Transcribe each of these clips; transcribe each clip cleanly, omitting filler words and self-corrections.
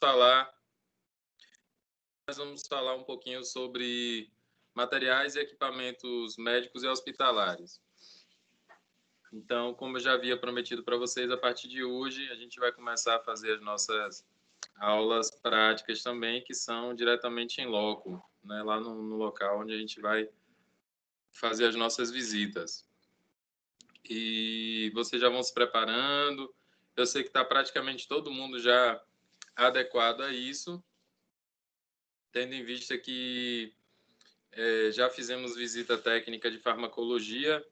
falar um pouquinho sobre materiais e equipamentos médicos e hospitalares. Então, como eu já havia prometido para vocês, a partir de hoje a gente vai começar a fazer as nossas aulas práticas também, que são diretamente em loco, né, lá no local onde a gente vai fazer as nossas visitas. E vocês já vão se preparando. Eu sei que está praticamente todo mundo já adequado a isso, tendo em vista que já fizemos visita técnica de farmacologia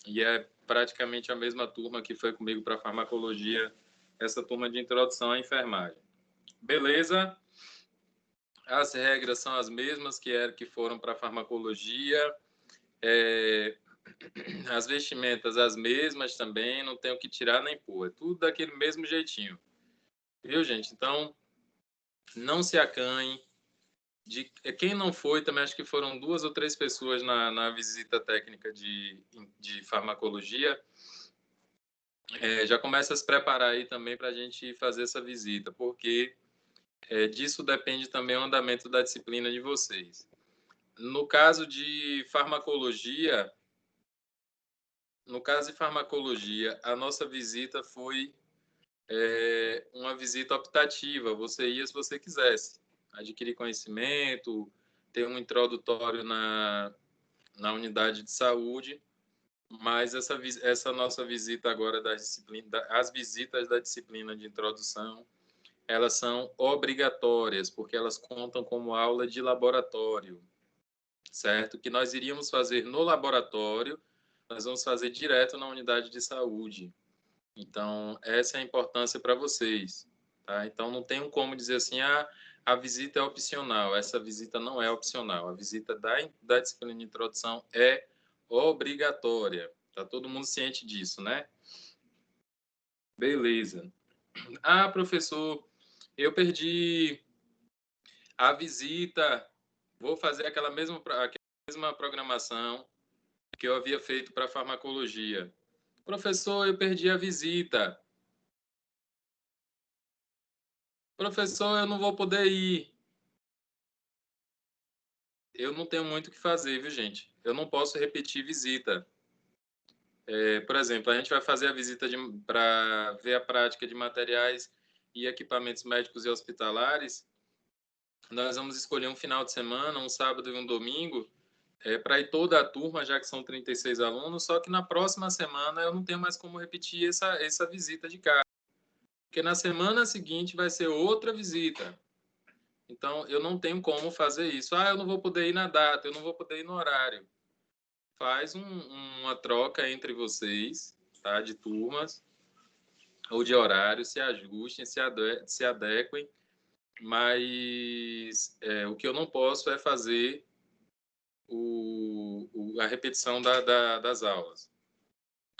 e é praticamente a mesma turma que foi comigo para farmacologia, essa turma de introdução à enfermagem. Beleza? As regras são as mesmas que foram para farmacologia. As vestimentas as mesmas também, não tem o que tirar nem pôr. É tudo daquele mesmo jeitinho. Viu, gente? Então, não se acanhem. Quem não foi, também acho que foram 2 ou 3 pessoas na visita técnica de farmacologia. Já começa a se preparar aí também para a gente fazer essa visita, porque disso depende também o andamento da disciplina de vocês. No caso de farmacologia, a nossa visita foi uma visita optativa. Você ia se você quisesse adquirir conhecimento, ter um introdutório na unidade de saúde, mas essa nossa visita agora as visitas da disciplina de introdução, elas são obrigatórias, porque elas contam como aula de laboratório, certo? Que nós iríamos fazer no laboratório, nós vamos fazer direto na unidade de saúde. Então, essa é a importância para vocês, tá? Então, não tem como dizer assim, a visita é opcional. Essa visita não é opcional. A visita da disciplina de introdução é obrigatória. Tá todo mundo ciente disso, né? Beleza. Professor, eu perdi a visita. Vou fazer aquela mesma programação que eu havia feito para farmacologia. Professor, eu perdi a visita. Professor, eu não vou poder ir. Eu não tenho muito o que fazer, viu, gente? Eu não posso repetir visita. Por exemplo, a gente vai fazer a visita para ver a prática de materiais e equipamentos médicos e hospitalares. Nós vamos escolher um final de semana, um sábado e um domingo, para ir toda a turma, já que são 36 alunos, só que na próxima semana eu não tenho mais como repetir essa visita de casa. Porque na semana seguinte vai ser outra visita. Então, eu não tenho como fazer isso. Eu não vou poder ir na data, eu não vou poder ir no horário. Faz uma troca entre vocês, tá? De turmas ou de horário, se ajustem, se adequem, mas o que eu não posso é fazer a repetição das aulas.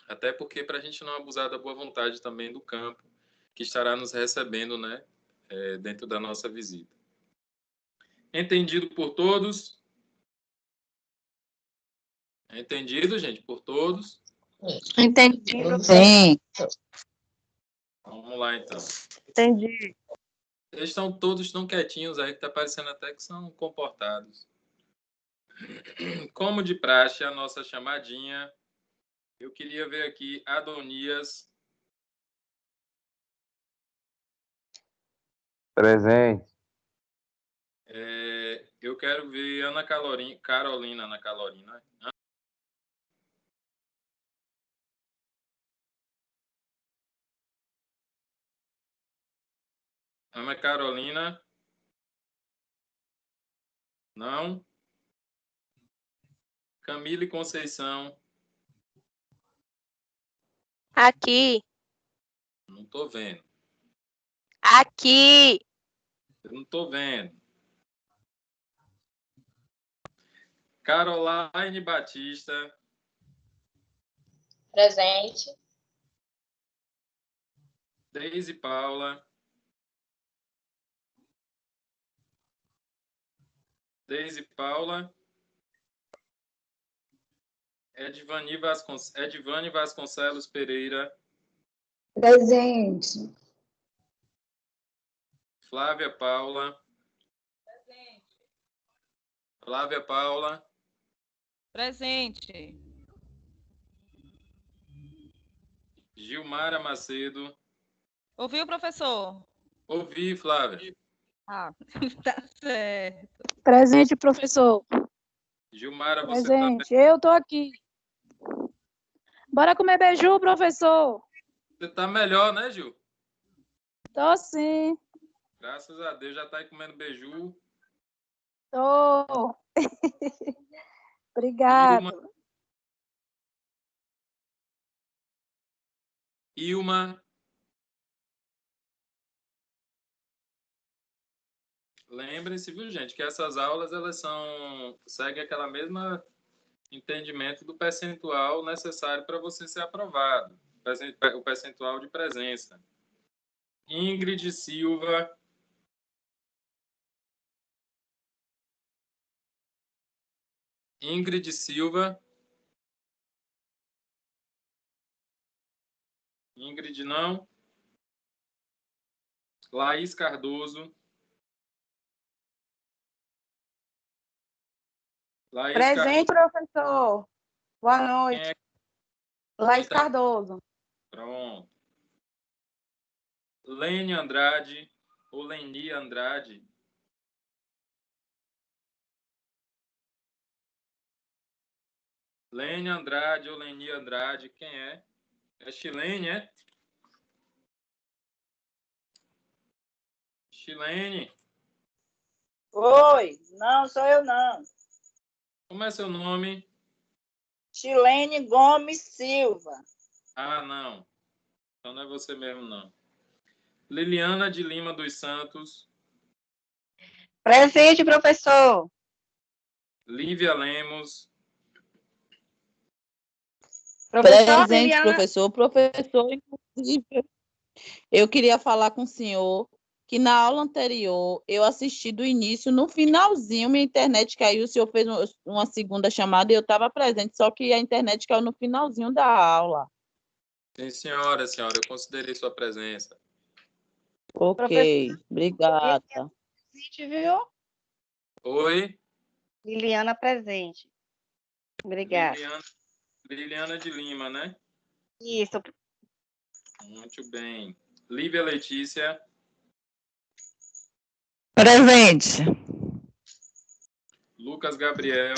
Até porque, para a gente não abusar da boa vontade também do campo, que estará nos recebendo, né, dentro da nossa visita. Entendido por todos? Entendido, gente, por todos? Entendido. Sim. Vamos lá, então. Entendi. Eles estão todos tão quietinhos aí que tá parecendo até que são comportados. Como de praxe, a nossa chamadinha. Eu queria ver aqui Adonias. Presente. Eu quero ver Carolina. Ana Carolina. Não. Camille Conceição. Aqui. Não tô vendo. Aqui. Eu não tô vendo. Caroline Batista. Presente. Deise Paula. Deise Paula. Edvane Vasconcelos Pereira. Presente. Flávia Paula. Flávia Paula. Presente. Gilmara Macedo. Ouviu, professor? Ouvi, Flávia. Ah, tá certo. Presente, professor. Gilmara, você Presente. Eu tô aqui. Bora comer beiju, professor. tá melhor, né, Gil? Tô sim. Graças a Deus, já tá aí comendo beiju. Tô. Obrigado. Ilma. Lembrem-se, viu, gente, que essas aulas elas seguem aquela mesma entendimento do percentual necessário para você ser aprovado, o percentual de presença. Ingrid Silva. Ingrid Silva. Ingrid não. Laís Cardoso. Laís Presente, Cardoso. professor. Boa noite. Quem é? Laís Quem tá? Cardoso. Pronto. Lene Andrade ou Leni Andrade. Lene Andrade ou Leni Andrade, quem é? É Chilene, é? Chilene, Oi, não, sou eu não. como é seu nome? Chilene Gomes Silva. Ah, não. Então não é você mesmo, não. Liliana de Lima dos Santos. Presente, professor. Lívia Lemos. Professor Presente, Liliana. professor. Professor, inclusive, eu queria falar com o senhor que na aula anterior eu assisti do início, no finalzinho minha internet caiu, o senhor fez uma segunda chamada e eu estava presente, só que a internet caiu no finalzinho da aula. Sim, senhora, eu considerei sua presença. Ok, obrigada. Presente, viu? Oi? Liliana presente. Obrigada. Liliana de Lima, né? Isso. Muito bem. Lívia Letícia. Presente. Lucas Gabriel.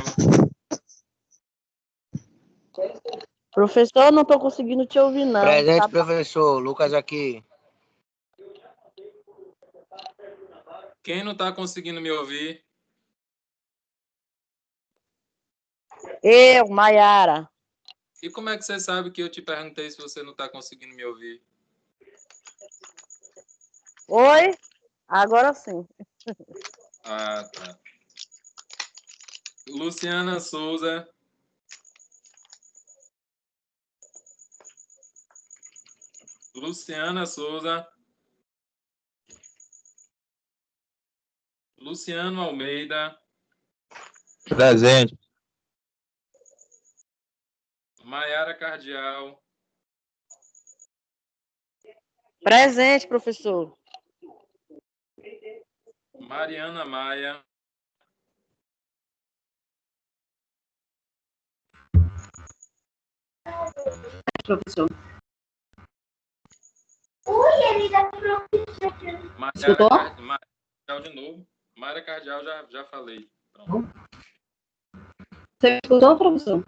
Professor, não estou conseguindo te ouvir, não. Presente, Tá... professor. Lucas aqui. Quem não está conseguindo me ouvir? Eu, Maiara. E como é que você sabe que eu te perguntei se você não está conseguindo me ouvir? Oi? Agora sim. Ah, tá. Luciana Souza. Luciana Souza. Luciano Almeida. Presente. Maiara Cardial. Presente, professor. Mariana Maia. Professor. Escutou? Cardial de novo. Maiara Cardial já falei. Pronto. Você escutou, professor?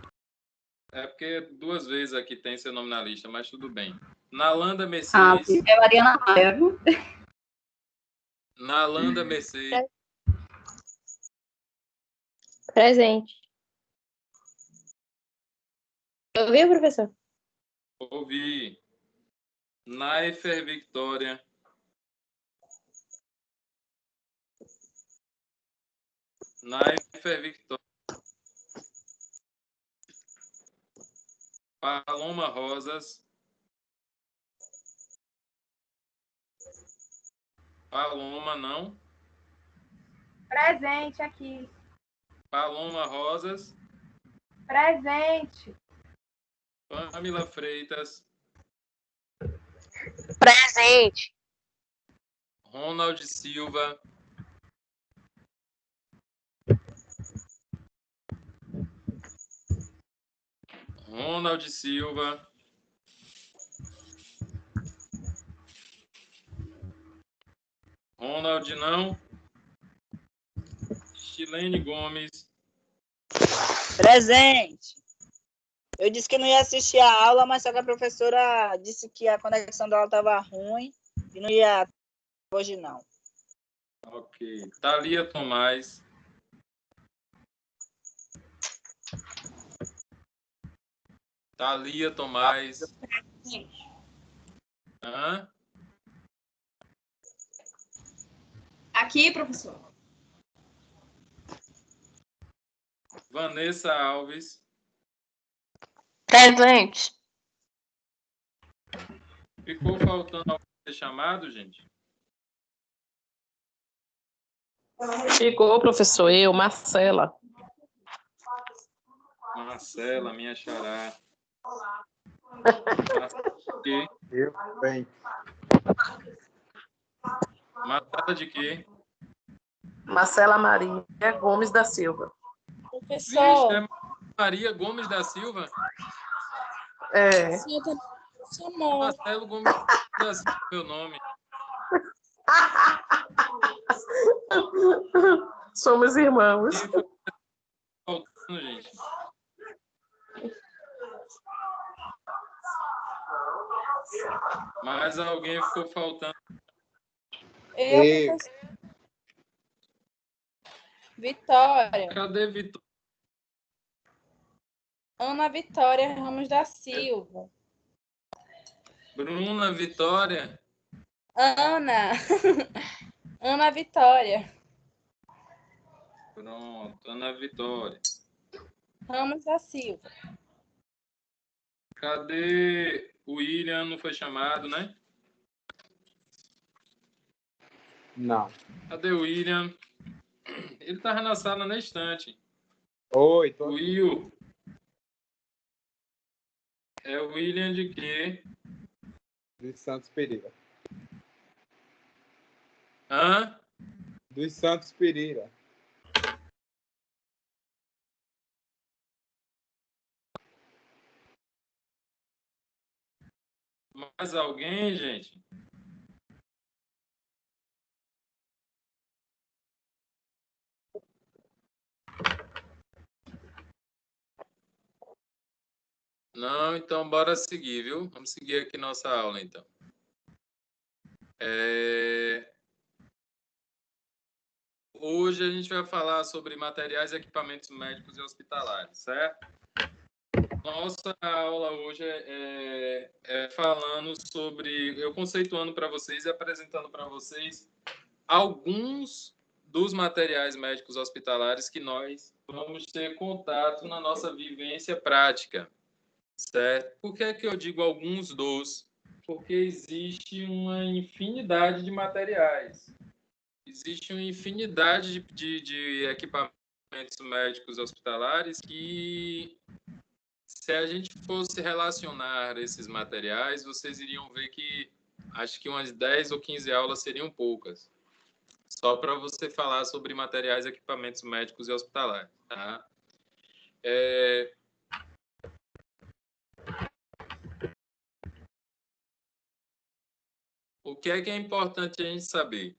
É porque 2 vezes aqui tem seu nome na lista, mas tudo bem. Nalanda Mercedes. É Mariana Maia, viu? Nalanda Mercedes. Presente. Ouviu, professor? Ouvi. Naifer Victoria. Naifer Victoria. Paloma Rosas. Paloma não. Presente aqui. Paloma Rosas. Presente. Pamela Freitas. Presente. Ronald Silva. Ronald Silva. Ronald não. Chilene Gomes. Presente. Eu disse que não ia assistir a aula, mas só que a professora disse que a conexão dela estava ruim e não ia hoje, não. Ok. Thalia Tomás. Thalia Tomás. Hã? Aqui, professor. Vanessa Alves. Presente. Ficou faltando alguém ser chamado, gente? Ficou, professor. Eu, Marcela. Marcela, minha xará. Eu bem. Marcela de quê? Marcela Maria Gomes da Silva. Vixe, Professor, é Maria Gomes da Silva? É. o senhor também chamou. Marcelo Gomes da Silva, meu nome. Somos irmãos. Quem foi faltando, gente? Mais alguém ficou faltando. Eu, professor. Vitória. Cadê Vitória? Ana Vitória Ramos da Silva. Bruna Vitória? Ana. Ana Vitória Pronto, Ana Vitória. Ramos da Silva. Cadê o William? Não foi chamado, né? Não. Cadê o William? Ele estava na sala na estante. Oi, tô O Will. É o William de quê? dos Santos Pereira. Hã? Dos Santos Pereira. Mais alguém, gente? Não, então bora seguir, viu? Vamos seguir aqui nossa aula, então. Hoje a gente vai falar sobre materiais e equipamentos médicos e hospitalares, certo? Nossa aula hoje é falando sobre... Eu conceituando para vocês e apresentando para vocês alguns dos materiais médicos hospitalares que nós vamos ter contato na nossa vivência prática, certo? Por que é que eu digo alguns dos? Porque existe uma infinidade de materiais. Existe uma infinidade de equipamentos médicos hospitalares que, se a gente fosse relacionar esses materiais, vocês iriam ver que acho que umas 10 ou 15 aulas seriam poucas. Só para você falar sobre materiais e equipamentos médicos e hospitalares, tá? O que é importante a gente saber?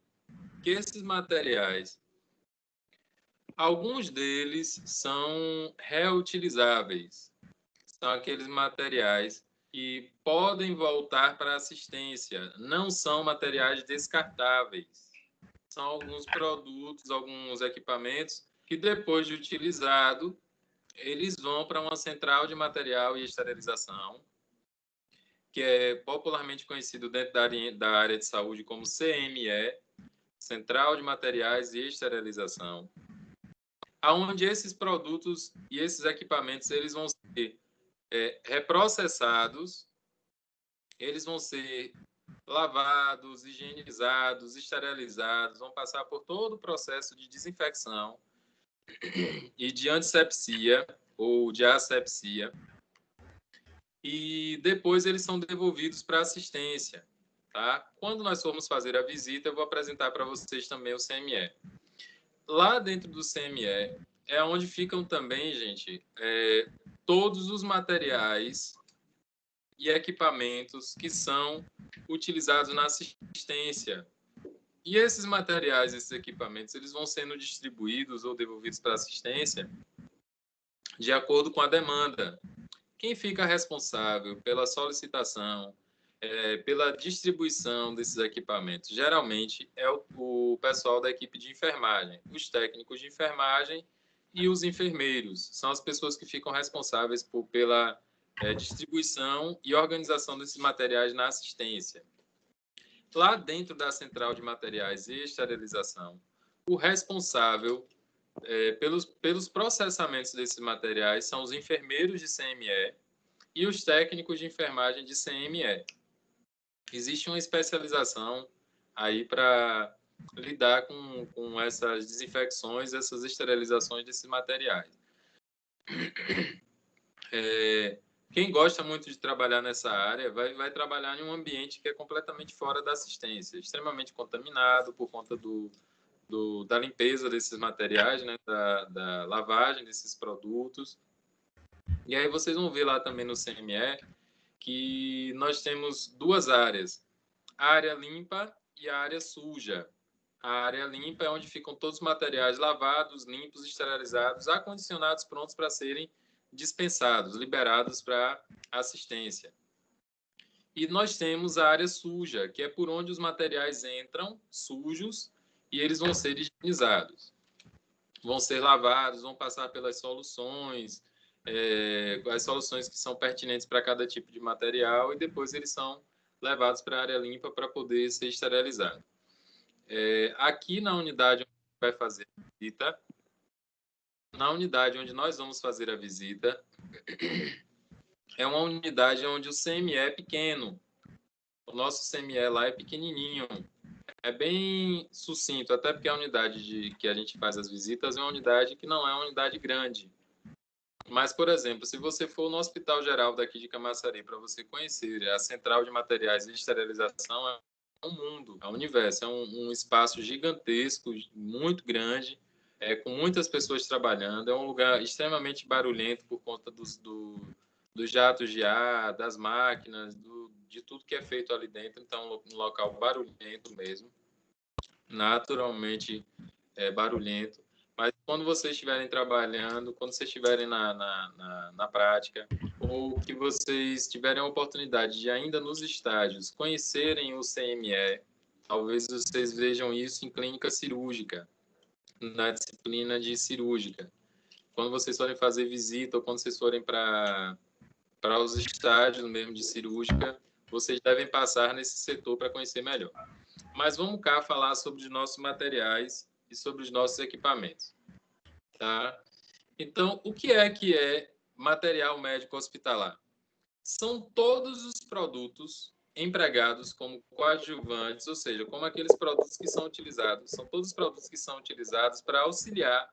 Que esses materiais, alguns deles são reutilizáveis. São aqueles materiais que podem voltar para a assistência. Não são materiais descartáveis. São alguns produtos, alguns equipamentos que, depois de utilizado, eles vão para uma central de material e esterilização, que é popularmente conhecido dentro da área de saúde como CME, Central de Materiais e Esterilização, aonde esses produtos e esses equipamentos eles vão ser reprocessados, eles vão ser lavados, higienizados, esterilizados, vão passar por todo o processo de desinfecção e de antisepsia ou de asepsia, e depois eles são devolvidos para assistência. tá? Quando nós formos fazer a visita, eu vou apresentar para vocês também o CME. Lá dentro do CME é onde ficam também, gente, todos os materiais e equipamentos que são utilizados na assistência. E esses materiais, esses equipamentos, eles vão sendo distribuídos ou devolvidos para a assistência de acordo com a demanda. Quem fica responsável pela solicitação, pela distribuição desses equipamentos, geralmente é o pessoal da equipe de enfermagem, os técnicos de enfermagem e os enfermeiros. São as pessoas que ficam responsáveis pela distribuição e organização desses materiais na assistência. Lá dentro da central de materiais e esterilização, o responsável pelos processamentos desses materiais são os enfermeiros de CME e os técnicos de enfermagem de CME. Existe uma especialização aí para lidar com essas desinfecções, essas esterilizações desses materiais. Quem gosta muito de trabalhar nessa área vai trabalhar em um ambiente que é completamente fora da assistência, extremamente contaminado por conta da limpeza desses materiais, né, da lavagem desses produtos. E aí vocês vão ver lá também no CME que nós temos duas áreas, a área limpa e a área suja. A área limpa é onde ficam todos os materiais lavados, limpos, esterilizados, acondicionados, prontos para serem dispensados, liberados para assistência. E nós temos a área suja, que é por onde os materiais entram sujos e eles vão ser higienizados. Vão ser lavados, vão passar pelas soluções, as soluções que são pertinentes para cada tipo de material, e depois eles são levados para a área limpa para poder ser esterilizado. Aqui na unidade onde vai fazer a visita, na unidade onde nós vamos fazer a visita, é uma unidade onde o CME é pequeno. O nosso CME lá é pequenininho. É bem sucinto, até porque a unidade que a gente faz as visitas é uma unidade que não é uma unidade grande. Mas, por exemplo, se você for no Hospital Geral daqui de Camaçari para você conhecer a Central de Materiais de Esterilização, é um mundo, é um universo, é um espaço gigantesco, muito grande, com muitas pessoas trabalhando. É um lugar extremamente barulhento por conta dos jatos de ar, das máquinas, de tudo que é feito ali dentro. Então, um local barulhento mesmo, naturalmente barulhento. Mas quando vocês estiverem trabalhando, quando vocês estiverem na prática, ou que vocês tiverem a oportunidade de ainda nos estágios conhecerem o CME, talvez vocês vejam isso em clínica cirúrgica, na disciplina de cirúrgica. Quando vocês forem fazer visita ou quando vocês forem para os estágios mesmo de cirúrgica, vocês devem passar nesse setor para conhecer melhor. Mas vamos cá falar sobre os nossos materiais e sobre os nossos equipamentos, tá? Então, o que é material médico hospitalar? São todos os produtos empregados como coadjuvantes, ou seja, como aqueles produtos que são utilizados, são todos os produtos que são utilizados para auxiliar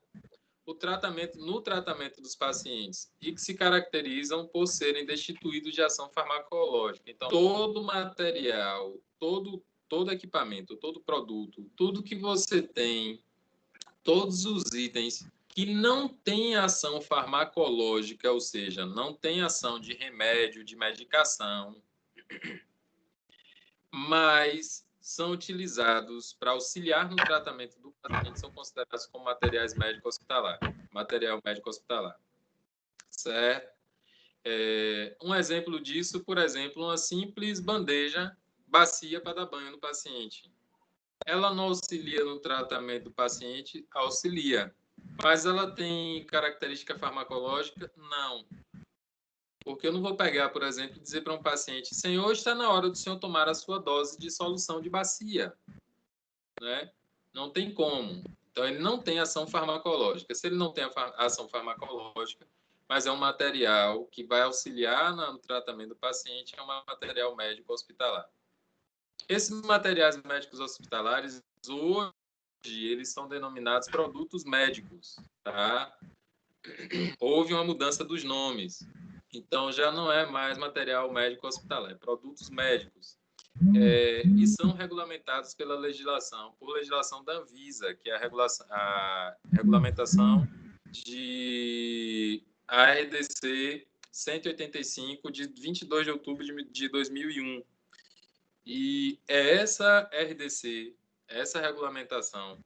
no tratamento dos pacientes e que se caracterizam por serem destituídos de ação farmacológica. Então, todo material, todo equipamento, todo produto, tudo que você tem, todos os itens que não têm ação farmacológica, ou seja, não tem ação de remédio, de medicação, mas são utilizados para auxiliar no tratamento do paciente, são considerados como material médico hospitalar, certo? Um exemplo disso, por exemplo, uma simples bacia para dar banho no paciente. Ela não auxilia no tratamento do paciente? Auxilia. Mas ela tem característica farmacológica? Não. Porque eu não vou pegar, por exemplo, e dizer para um paciente: senhor, está na hora do senhor tomar a sua dose de solução de bacia. Né? Não tem como. Então, ele não tem ação farmacológica. Se ele não tem ação farmacológica, mas é um material que vai auxiliar no tratamento do paciente, é um material médico hospitalar. Esses materiais médicos hospitalares, hoje, eles são denominados produtos médicos, tá? Houve uma mudança dos nomes. Então, já não é mais material médico hospitalar, é produtos médicos. e são regulamentados pela legislação, por legislação da Anvisa, que é a regulamentação de ARDC 185, de 22 de outubro de 2001. E é essa RDC, essa regulamentação,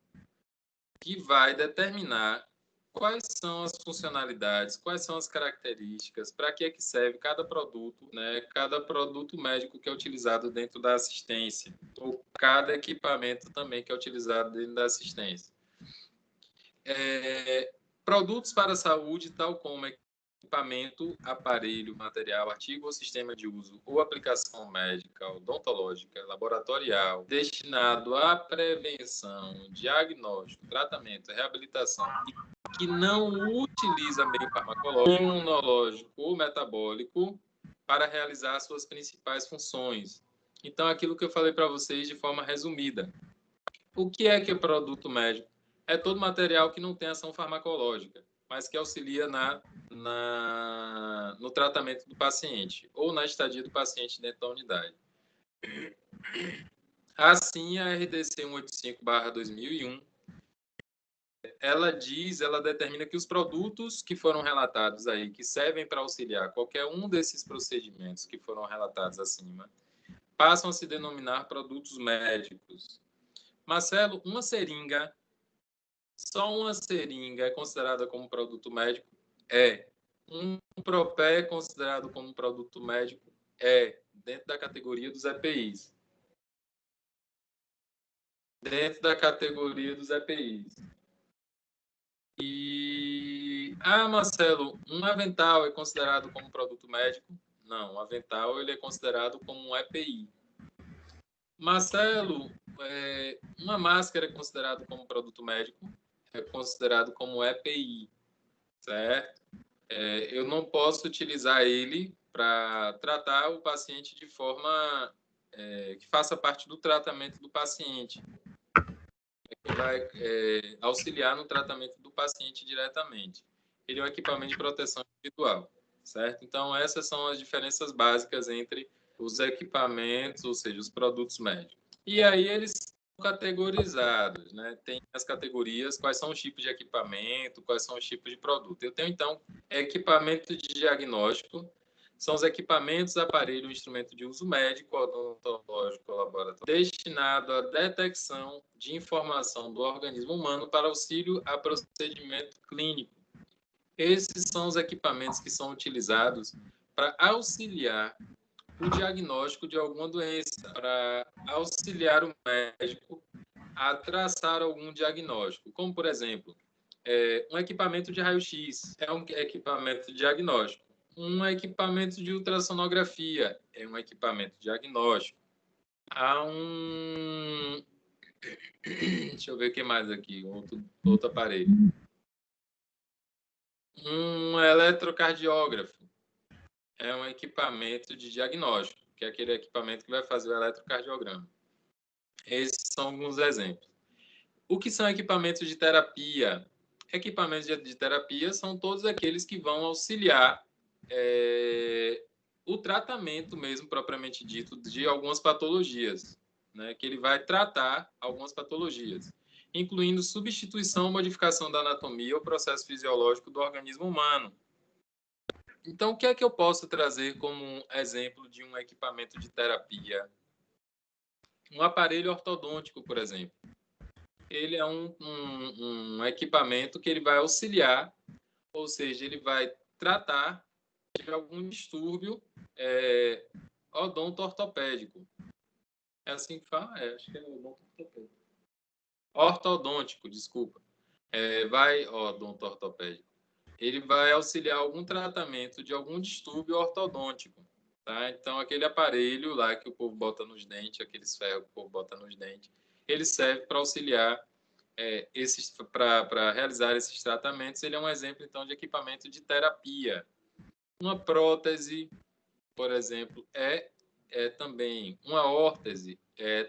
que vai determinar quais são as funcionalidades, quais são as características, para que é que serve cada produto, né? Cada produto médico que é utilizado dentro da assistência, ou cada equipamento também que é utilizado dentro da assistência. Produtos para a saúde, tal como equipamento, aparelho, material, artigo ou sistema de uso ou aplicação médica, odontológica, laboratorial, destinado à prevenção, diagnóstico, tratamento, reabilitação, que não utiliza meio farmacológico, imunológico ou metabólico para realizar suas principais funções. Então, aquilo que eu falei para vocês de forma resumida. O que é produto médico? É todo material que não tem ação farmacológica, mas que auxilia no tratamento do paciente ou na estadia do paciente dentro da unidade. Assim, a RDC 185/2001, ela determina que os produtos que foram relatados aí, que servem para auxiliar qualquer um desses procedimentos que foram relatados acima, passam a se denominar produtos médicos. Marcelo, uma seringa, só uma seringa é considerada como produto médico? É. Um propé é considerado como produto médico? É. Dentro da categoria dos EPIs. Dentro da categoria dos EPIs. Marcelo, um avental é considerado como produto médico? Não, o avental ele é considerado como um EPI. Marcelo, uma máscara é considerado como produto médico? É considerado como EPI, certo? Eu não posso utilizar ele para tratar o paciente de forma que faça parte do tratamento do paciente, que vai auxiliar no tratamento do paciente diretamente. Ele é um equipamento de proteção individual, certo? Então, essas são as diferenças básicas entre os equipamentos, ou seja, os produtos médicos. E aí eles são categorizados, né? Tem as categorias, quais são os tipos de equipamento, quais são os tipos de produto. Eu tenho, então, equipamento de diagnóstico, são os equipamentos, aparelho, instrumento de uso médico, odontológico, laboratório, destinado à detecção de informação do organismo humano para auxílio a procedimento clínico. Esses são os equipamentos que são utilizados para auxiliar o diagnóstico de alguma doença, para auxiliar o médico a traçar algum diagnóstico, como, por exemplo, um equipamento de raio-x é um equipamento diagnóstico. Um equipamento de ultrassonografia é um equipamento diagnóstico. Há um... Deixa eu ver o que mais aqui, outro aparelho. Um eletrocardiógrafo é um equipamento de diagnóstico, que é aquele equipamento que vai fazer o eletrocardiograma. Esses são alguns exemplos. O que são equipamentos de terapia? Equipamentos de terapia são todos aqueles que vão auxiliar o tratamento mesmo, propriamente dito, de algumas patologias, né? Que ele vai tratar algumas patologias, incluindo substituição ou modificação da anatomia ou processo fisiológico do organismo humano. Então, o que é que eu posso trazer como um exemplo de um equipamento de terapia? Um aparelho ortodôntico, por exemplo. Ele é um equipamento que ele vai auxiliar, ou seja, ele vai tratar de algum distúrbio odonto-ortopédico. É assim que fala? Acho que é odonto-ortopédico. Ortodôntico, desculpa. Odonto-ortopédico. Ele vai auxiliar algum tratamento de algum distúrbio ortodôntico. Tá? Então, aquele aparelho lá que o povo bota nos dentes, aqueles ferros que o povo bota nos dentes, ele serve para auxiliar para realizar esses tratamentos. Ele é um exemplo, então, de equipamento de terapia. Uma prótese, por exemplo, é também. Uma órtese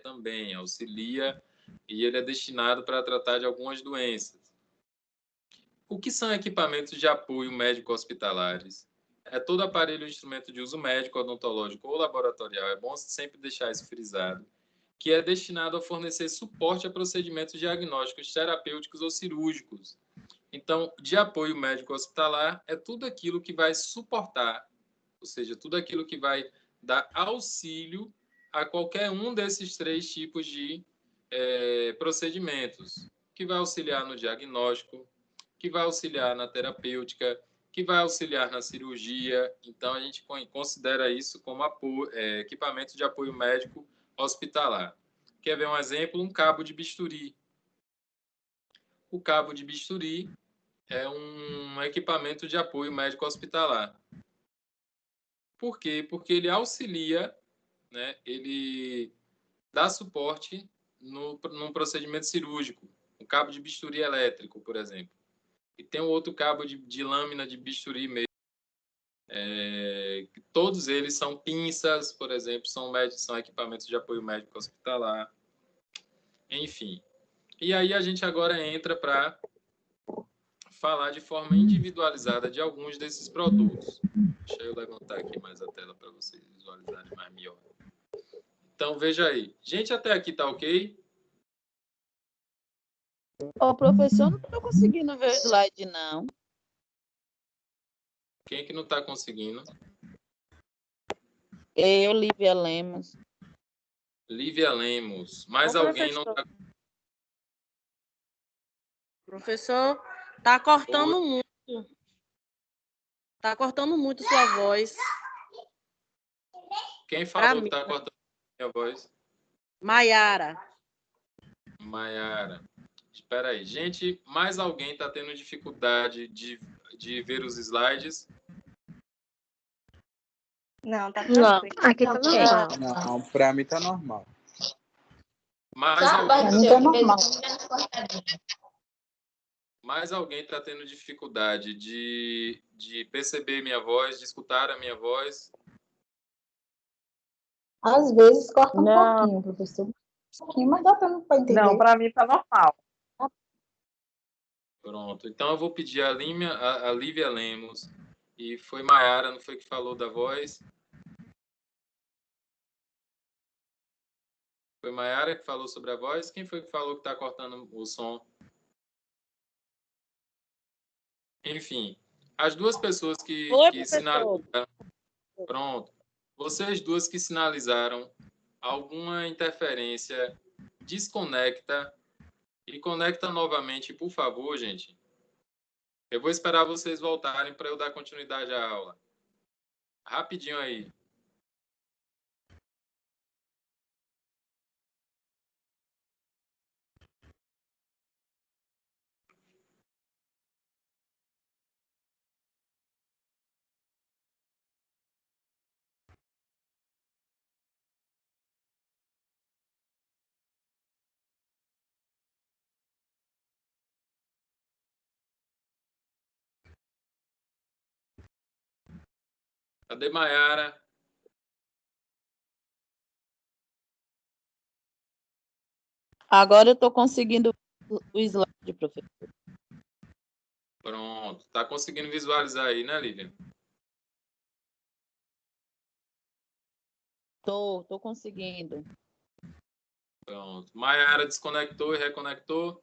também auxilia e ele é destinado para tratar de algumas doenças. O que são equipamentos de apoio médico-hospitalares? é todo aparelho ou instrumento de uso médico, odontológico ou laboratorial, é bom sempre deixar isso frisado, que é destinado a fornecer suporte a procedimentos diagnósticos, terapêuticos ou cirúrgicos. Então, de apoio médico hospitalar é tudo aquilo que vai suportar, ou seja, tudo aquilo que vai dar auxílio a qualquer um desses 3 tipos de procedimentos, que vai auxiliar no diagnóstico, que vai auxiliar na terapêutica, que vai auxiliar na cirurgia. Então, a gente considera isso como equipamento de apoio médico hospitalar. Quer ver um exemplo? Um cabo de bisturi. O cabo de bisturi é um equipamento de apoio médico hospitalar. Por quê? Porque ele auxilia, né? Ele dá suporte num procedimento cirúrgico. Um cabo de bisturi elétrico, por exemplo. E tem um outro cabo de lâmina de bisturi mesmo. Todos eles são pinças, por exemplo, são equipamentos de apoio médico hospitalar. Enfim. E aí a gente agora entra para falar de forma individualizada de alguns desses produtos. Deixa eu levantar aqui mais a tela para vocês visualizarem mais melhor. Então, veja aí. Gente, até aqui tá ok? Ô, professor, não estou conseguindo ver o slide, não. Quem é que não está conseguindo? Eu, Lívia Lemos. Lívia Lemos. Mais Ô, alguém não está... Professor, tá cortando muito. Tá cortando muito sua voz. Quem falou que está cortando a minha voz? Maiara. Maiara. Espera aí. Gente, mais alguém está tendo dificuldade de ver os slides? Não, tá Não, tranquilo. aqui tá normal. Não, para mim tá normal. Mais alguém está tendo dificuldade de perceber minha voz, de escutar a minha voz? Às vezes corta um Não. pouquinho, professor. Um pouquinho, mas dá para entender. Não, para mim tá normal. Pronto. Então eu vou pedir a Lívia Lemos. E foi Maiara, não foi que falou da voz? Foi Maiara que falou sobre a voz? Quem foi que falou que está cortando o som? Enfim, as duas pessoas que sinalizaram... Pronto. Vocês duas que sinalizaram alguma interferência, desconecta e conecta novamente, por favor, gente. Eu vou esperar vocês voltarem para eu dar continuidade à aula. Rapidinho aí. Cadê Maiara? Agora eu estou conseguindo o slide, professor. Pronto. Tá conseguindo visualizar aí, né, Lívia? Tô conseguindo. Pronto. Maiara desconectou e reconectou.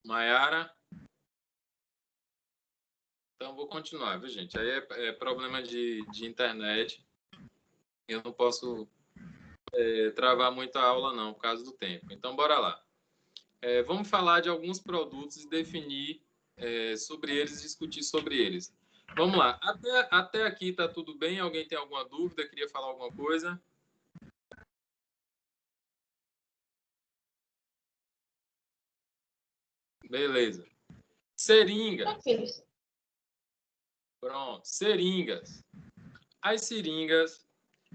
Maiara. Então, vou continuar, viu, gente? Aí é problema de internet. Eu não posso travar muito a aula, não, por causa do tempo. Então, bora lá. Vamos falar de alguns produtos e definir sobre eles, discutir sobre eles. Vamos lá. Até aqui tá tudo bem? Alguém tem alguma dúvida? Queria falar alguma coisa? Beleza. Seringa. Pronto. Seringas. As seringas,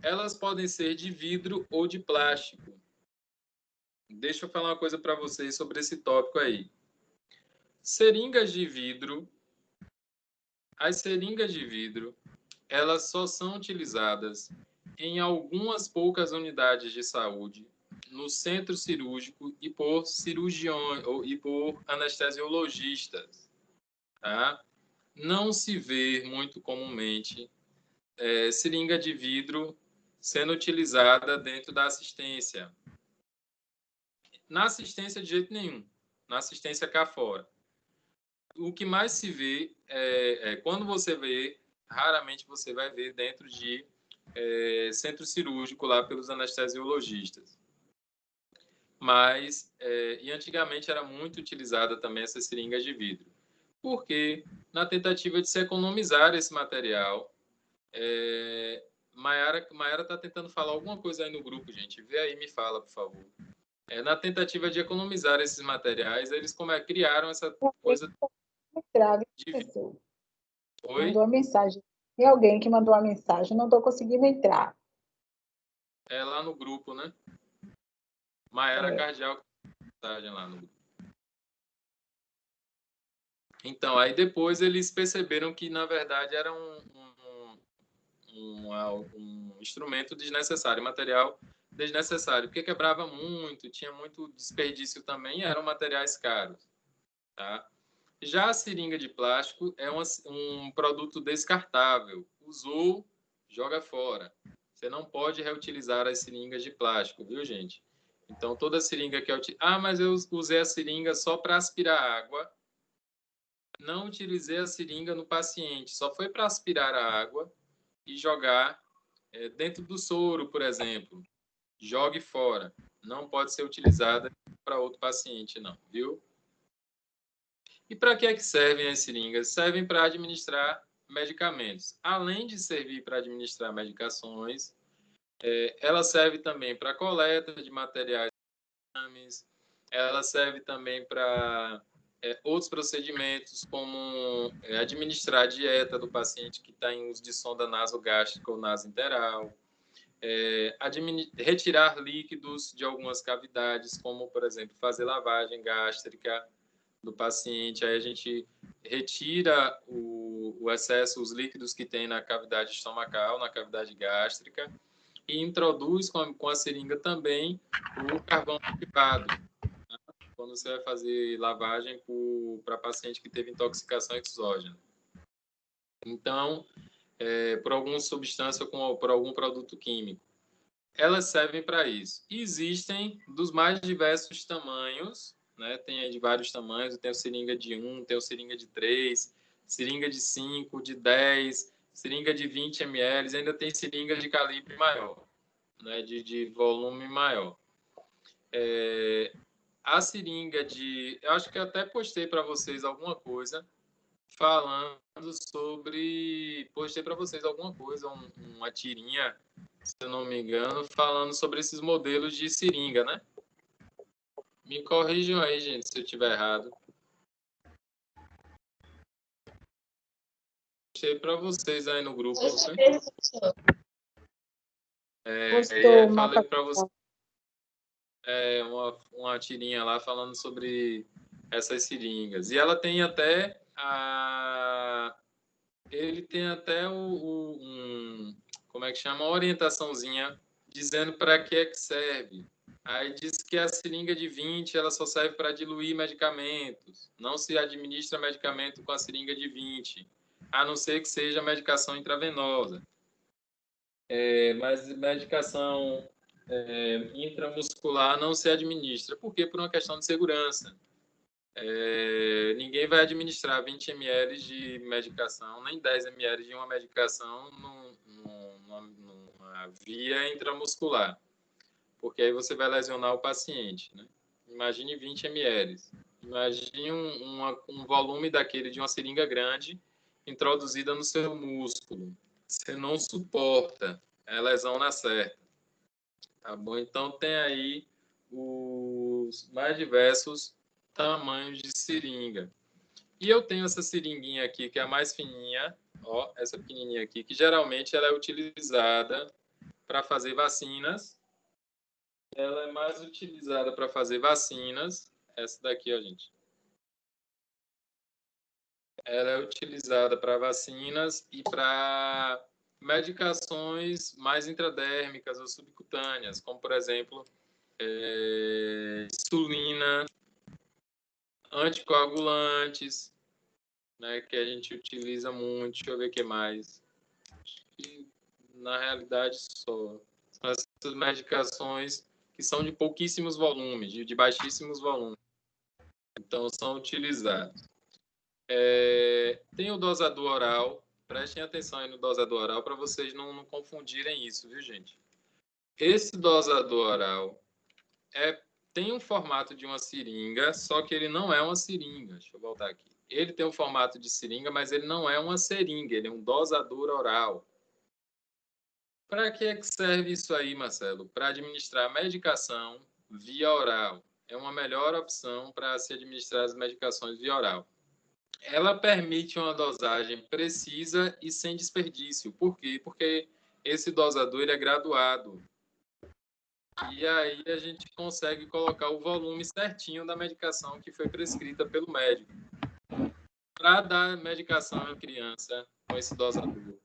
elas podem ser de vidro ou de plástico. Deixa eu falar uma coisa para vocês sobre esse tópico aí. Seringas de vidro. As seringas de vidro, elas só são utilizadas em algumas poucas unidades de saúde, no centro cirúrgico e por cirurgiões e por anestesiologistas, tá? Não se vê muito comumente seringa de vidro sendo utilizada dentro da assistência. Na assistência, de jeito nenhum. Na assistência cá fora. O que mais se vê quando você vê, raramente você vai ver dentro de centro cirúrgico lá pelos anestesiologistas. Mas, e antigamente era muito utilizada também essa seringa de vidro. Porque, na tentativa de se economizar esse material, Maiara está tentando falar alguma coisa aí no grupo, gente. Vê aí e me fala, por favor. Na tentativa de economizar esses materiais, eles criaram essa coisa de vidro. Oi? Mandou uma mensagem. Tem alguém que mandou uma mensagem, não estou conseguindo entrar. É lá no grupo, né? Maiara Cardial, mensagem lá no grupo. Então, aí depois eles perceberam que, na verdade, era um instrumento desnecessário, material desnecessário, porque quebrava muito, tinha muito desperdício também, e eram materiais caros, tá? Já a seringa de plástico é um produto descartável. Usou, joga fora. Você não pode reutilizar as seringas de plástico, viu, gente? Então, toda seringa que mas eu usei a seringa só para aspirar água. Não utilizei a seringa no paciente, só foi para aspirar a água e jogar dentro do soro, por exemplo. Jogue fora. Não pode ser utilizada para outro paciente, não, viu? E para que servem as seringas? Servem para administrar medicamentos. Além de servir para administrar medicações, ela serve também para coleta de materiais, ela serve também para outros procedimentos, como administrar a dieta do paciente que está em uso de sonda nasogástrica ou nasointeral, retirar líquidos de algumas cavidades, como, por exemplo, fazer lavagem gástrica do paciente. Aí a gente retira o excesso, os líquidos que tem na cavidade estomacal, na cavidade gástrica, e introduz com a seringa também o carvão ativado, né? Quando você vai fazer lavagem para paciente que teve intoxicação exógena. Então, por alguma substância ou por algum produto químico. Elas servem para isso. Existem dos mais diversos tamanhos, né? Tem aí de vários tamanhos. Tem seringa de 1, tem seringa de 3, seringa de 5, de 10, seringa de 20 ml, ainda tem seringa de calibre maior, né? De volume maior. A seringa eu acho que eu até postei para vocês alguma coisa falando sobre... Postei para vocês alguma coisa, uma tirinha, se eu não me engano, falando sobre esses modelos de seringa, né? Me corrijam aí, gente, se eu estiver errado. Postei para vocês aí no grupo. Falei para vocês uma tirinha lá falando sobre essas seringas. E ela tem até ele tem até como é que chama? Uma orientaçãozinha dizendo para que é que serve. Aí diz que a seringa de 20 ela só serve para diluir medicamentos. Não se administra medicamento com a seringa de 20, a não ser que seja medicação intravenosa. Mas medicação intramuscular não se administra. Por quê? Por uma questão de segurança. Ninguém vai administrar 20 ml de medicação, nem 10 ml de uma medicação numa via intramuscular, porque aí você vai lesionar o paciente, né? Imagine 20 ml. Imagine um volume daquele de uma seringa grande introduzida no seu músculo. Você não suporta, é lesão na certa. Tá bom? Então tem aí os mais diversos tamanhos de seringa. E eu tenho essa seringuinha aqui, que é a mais fininha, ó, essa pequenininha aqui, que geralmente ela é utilizada para fazer vacinas. Ela é mais utilizada para fazer vacinas. Essa daqui, ó, gente. Ela é utilizada para vacinas e para medicações mais intradérmicas ou subcutâneas, como, por exemplo, insulina, anticoagulantes, né, que a gente utiliza muito. Deixa eu ver o que mais. Acho que, na realidade, só. São essas medicações que são de pouquíssimos volumes, de baixíssimos volumes. Então, são utilizados. Tem o dosador oral. Prestem atenção aí no dosador oral para vocês não confundirem isso, viu, gente? Esse dosador oral tem um formato de uma seringa, só que ele não é uma seringa. Deixa eu voltar aqui. Ele tem o formato de seringa, mas ele não é uma seringa, ele é um dosador oral. Para que serve isso aí, Marcelo? Para administrar medicação via oral. É uma melhor opção para se administrar as medicações via oral. Ela permite uma dosagem precisa e sem desperdício. Por quê? Porque esse dosador ele é graduado. E aí a gente consegue colocar o volume certinho da medicação que foi prescrita pelo médico. Para dar medicação à criança com esse dosador.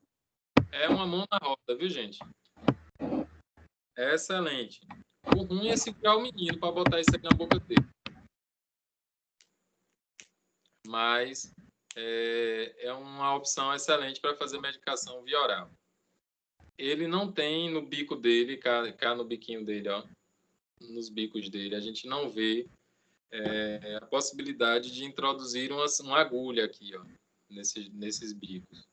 É uma mão na roda, viu, gente? É excelente. O ruim é segurar o menino para botar isso aqui na boca dele. Mas é uma opção excelente para fazer medicação via oral. Ele não tem no bico dele, cá no biquinho dele, ó, nos bicos dele, a gente não vê a possibilidade de introduzir uma agulha aqui, ó, nesses bicos.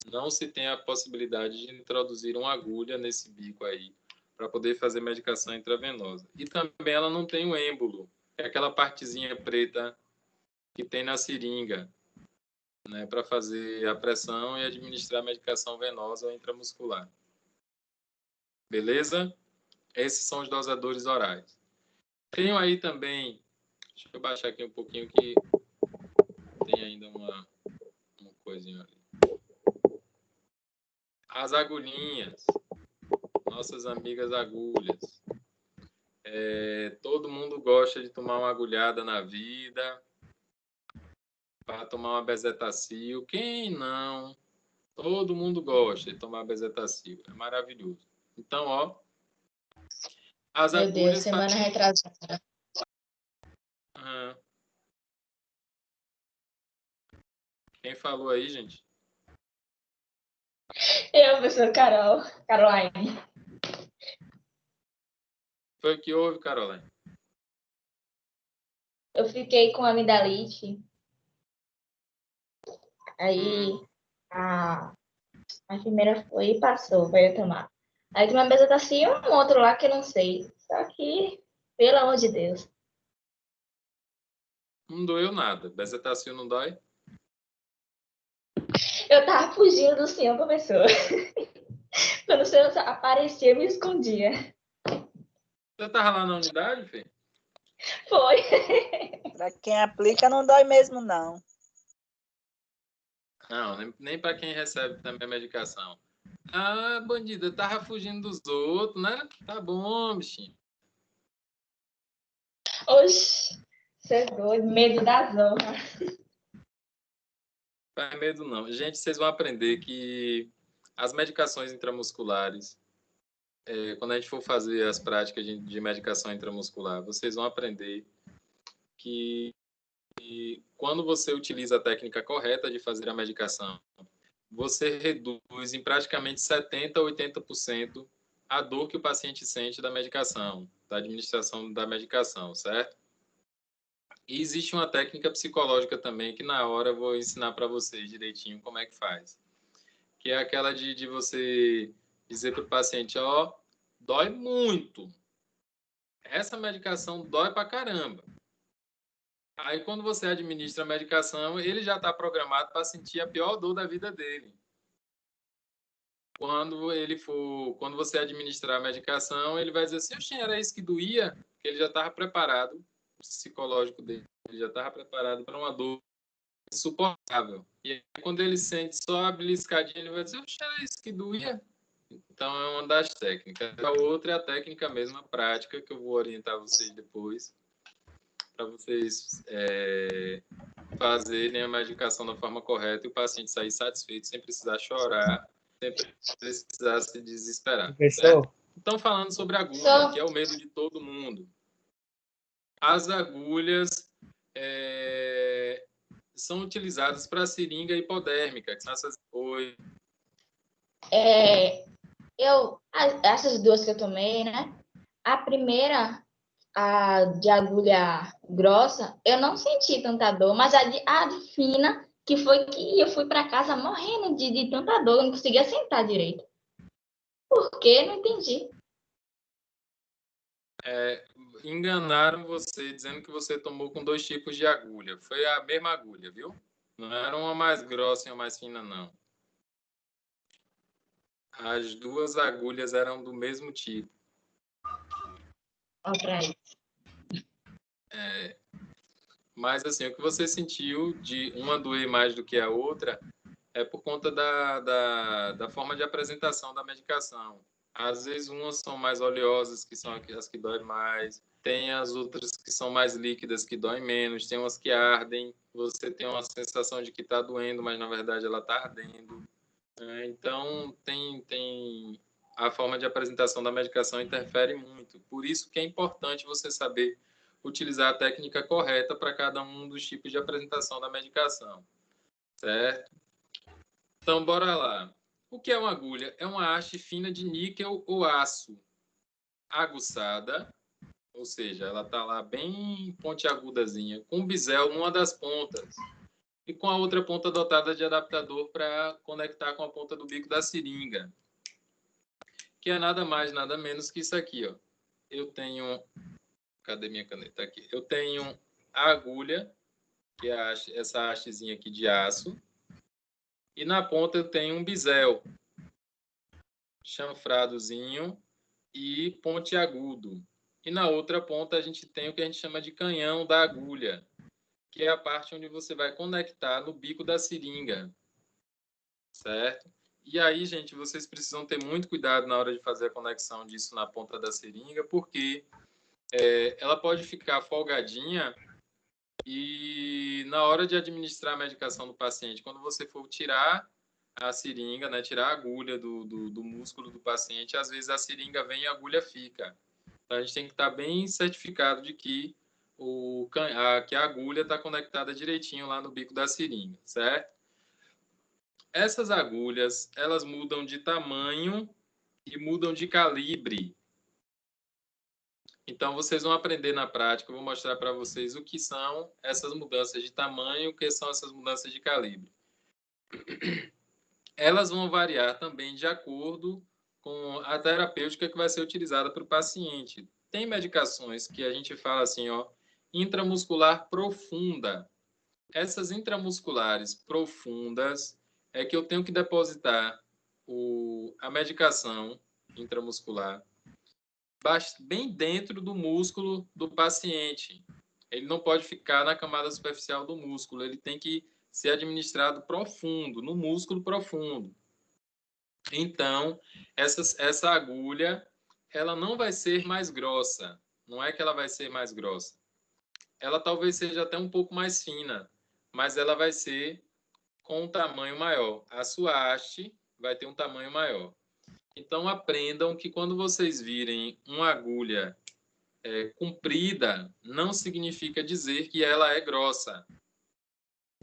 Não se tem a possibilidade de introduzir uma agulha nesse bico aí para poder fazer medicação intravenosa. E também ela não tem o êmbolo, que é aquela partezinha preta que tem na seringa, né, para fazer a pressão e administrar a medicação venosa ou intramuscular. Beleza? Esses são os dosadores orais. Tenho aí também, deixa eu baixar aqui um pouquinho que tem ainda uma coisinha ali. As agulhinhas, nossas amigas agulhas. Todo mundo gosta de tomar uma agulhada na vida, para tomar uma bezetacil. Quem não? Todo mundo gosta de tomar bezetacil. É maravilhoso. Então, ó. As Meu agulhas. Deus, semana retrasada. Quem falou aí, gente? Eu, professor Caroline. Foi o que houve, Caroline? Eu fiquei com amidalite. Aí a enfermeira foi e passou para eu tomar. Aí tem uma bezetacil e um outro lá que eu não sei. Só que, pelo amor de Deus. Não doeu nada. Bezetacil não dói? Eu tava fugindo do senhor, professor. Quando o senhor aparecia, eu me escondia. Você tava lá na unidade, Fê? Foi. Para quem aplica, não dói mesmo, não. Não, nem para quem recebe também a medicação. Ah, bandida, tava fugindo dos outros, né? Tá bom, bichinho. Oxi, você é doido, medo da zona. Não faz medo, não. Gente, vocês vão aprender que as medicações intramusculares, quando a gente for fazer as práticas de medicação intramuscular, vocês vão aprender que quando você utiliza a técnica correta de fazer a medicação, você reduz em praticamente 70% a 80% a dor que o paciente sente da medicação, da administração da medicação, certo? E existe uma técnica psicológica também que na hora eu vou ensinar para vocês direitinho como é que faz. Que é aquela de você dizer para o paciente, ó, dói muito. Essa medicação dói pra caramba. Aí, quando você administra a medicação, ele já está programado para sentir a pior dor da vida dele. Quando você administrar a medicação, ele vai dizer assim, oxe, era isso que doía? Porque ele já estava preparado, o psicológico dele, ele já estava preparado para uma dor insuportável. E aí, quando ele sente só a beliscadinha, ele vai dizer, oxe, era isso que doía? Então, é uma das técnicas. A outra é a técnica mesmo, a prática, que eu vou orientar vocês depois, para vocês fazerem a medicação da forma correta e o paciente sair satisfeito, sem precisar chorar, sem precisar se desesperar. Professor, Então, falando sobre a agulha, que é o medo de todo mundo. As agulhas são utilizadas para seringa hipodérmica, que são essas... Essas duas que eu tomei, né? A primeira, a de agulha grossa, eu não senti tanta dor, mas a de fina, que foi que eu fui para casa morrendo de tanta dor, eu não conseguia sentar direito. Por quê? Não entendi. Enganaram você dizendo que você tomou com 2 tipos de agulha. Foi a mesma agulha, viu? Não era uma mais grossa e uma mais fina, não. As 2 agulhas eram do mesmo tipo. Mas, assim, o que você sentiu de uma doer mais do que a outra é por conta da forma de apresentação da medicação. Às vezes, umas são mais oleosas, que são as que doem mais. Tem as outras que são mais líquidas, que doem menos. Tem umas que ardem. Você tem uma sensação de que está doendo, mas, na verdade, ela está ardendo. Então, a forma de apresentação da medicação interfere muito. Por isso que é importante você saber utilizar a técnica correta para cada um dos tipos de apresentação da medicação. Certo? Então, bora lá. O que é uma agulha? É uma haste fina de níquel ou aço, aguçada, ou seja, ela está lá bem pontiagudazinha, com um bisel numa das pontas e com a outra ponta dotada de adaptador para conectar com a ponta do bico da seringa, que é nada mais, nada menos que isso aqui, ó. Eu tenho... Cadê minha caneta? Aqui. Eu tenho a agulha, que é essa hastezinha aqui de aço, e na ponta eu tenho um bisel, chanfradozinho e pontiagudo. E na outra ponta a gente tem o que a gente chama de canhão da agulha, que é a parte onde você vai conectar no bico da seringa, certo? E aí, gente, vocês precisam ter muito cuidado na hora de fazer a conexão disso na ponta da seringa, porque ela pode ficar folgadinha e na hora de administrar a medicação do paciente, quando você for tirar a seringa, né, tirar a agulha do músculo do paciente, às vezes a seringa vem e a agulha fica. Então, a gente tem que estar bem certificado de que a agulha está conectada direitinho lá no bico da seringa, certo? Essas agulhas, elas mudam de tamanho e mudam de calibre. Então, vocês vão aprender na prática, eu vou mostrar para vocês o que são essas mudanças de tamanho, o que são essas mudanças de calibre. Elas vão variar também de acordo com a terapêutica que vai ser utilizada para o paciente. Tem medicações que a gente fala assim, ó, intramuscular profunda. Essas intramusculares profundas é que eu tenho que depositar a medicação intramuscular bem dentro do músculo do paciente. Ele não pode ficar na camada superficial do músculo, ele tem que ser administrado profundo, no músculo profundo. Então, essa agulha, ela não vai ser mais grossa. Não é que ela vai ser mais grossa. Ela talvez seja até um pouco mais fina, mas ela vai ser com um tamanho maior. A sua haste vai ter um tamanho maior. Então, aprendam que quando vocês virem uma agulha comprida, não significa dizer que ela é grossa,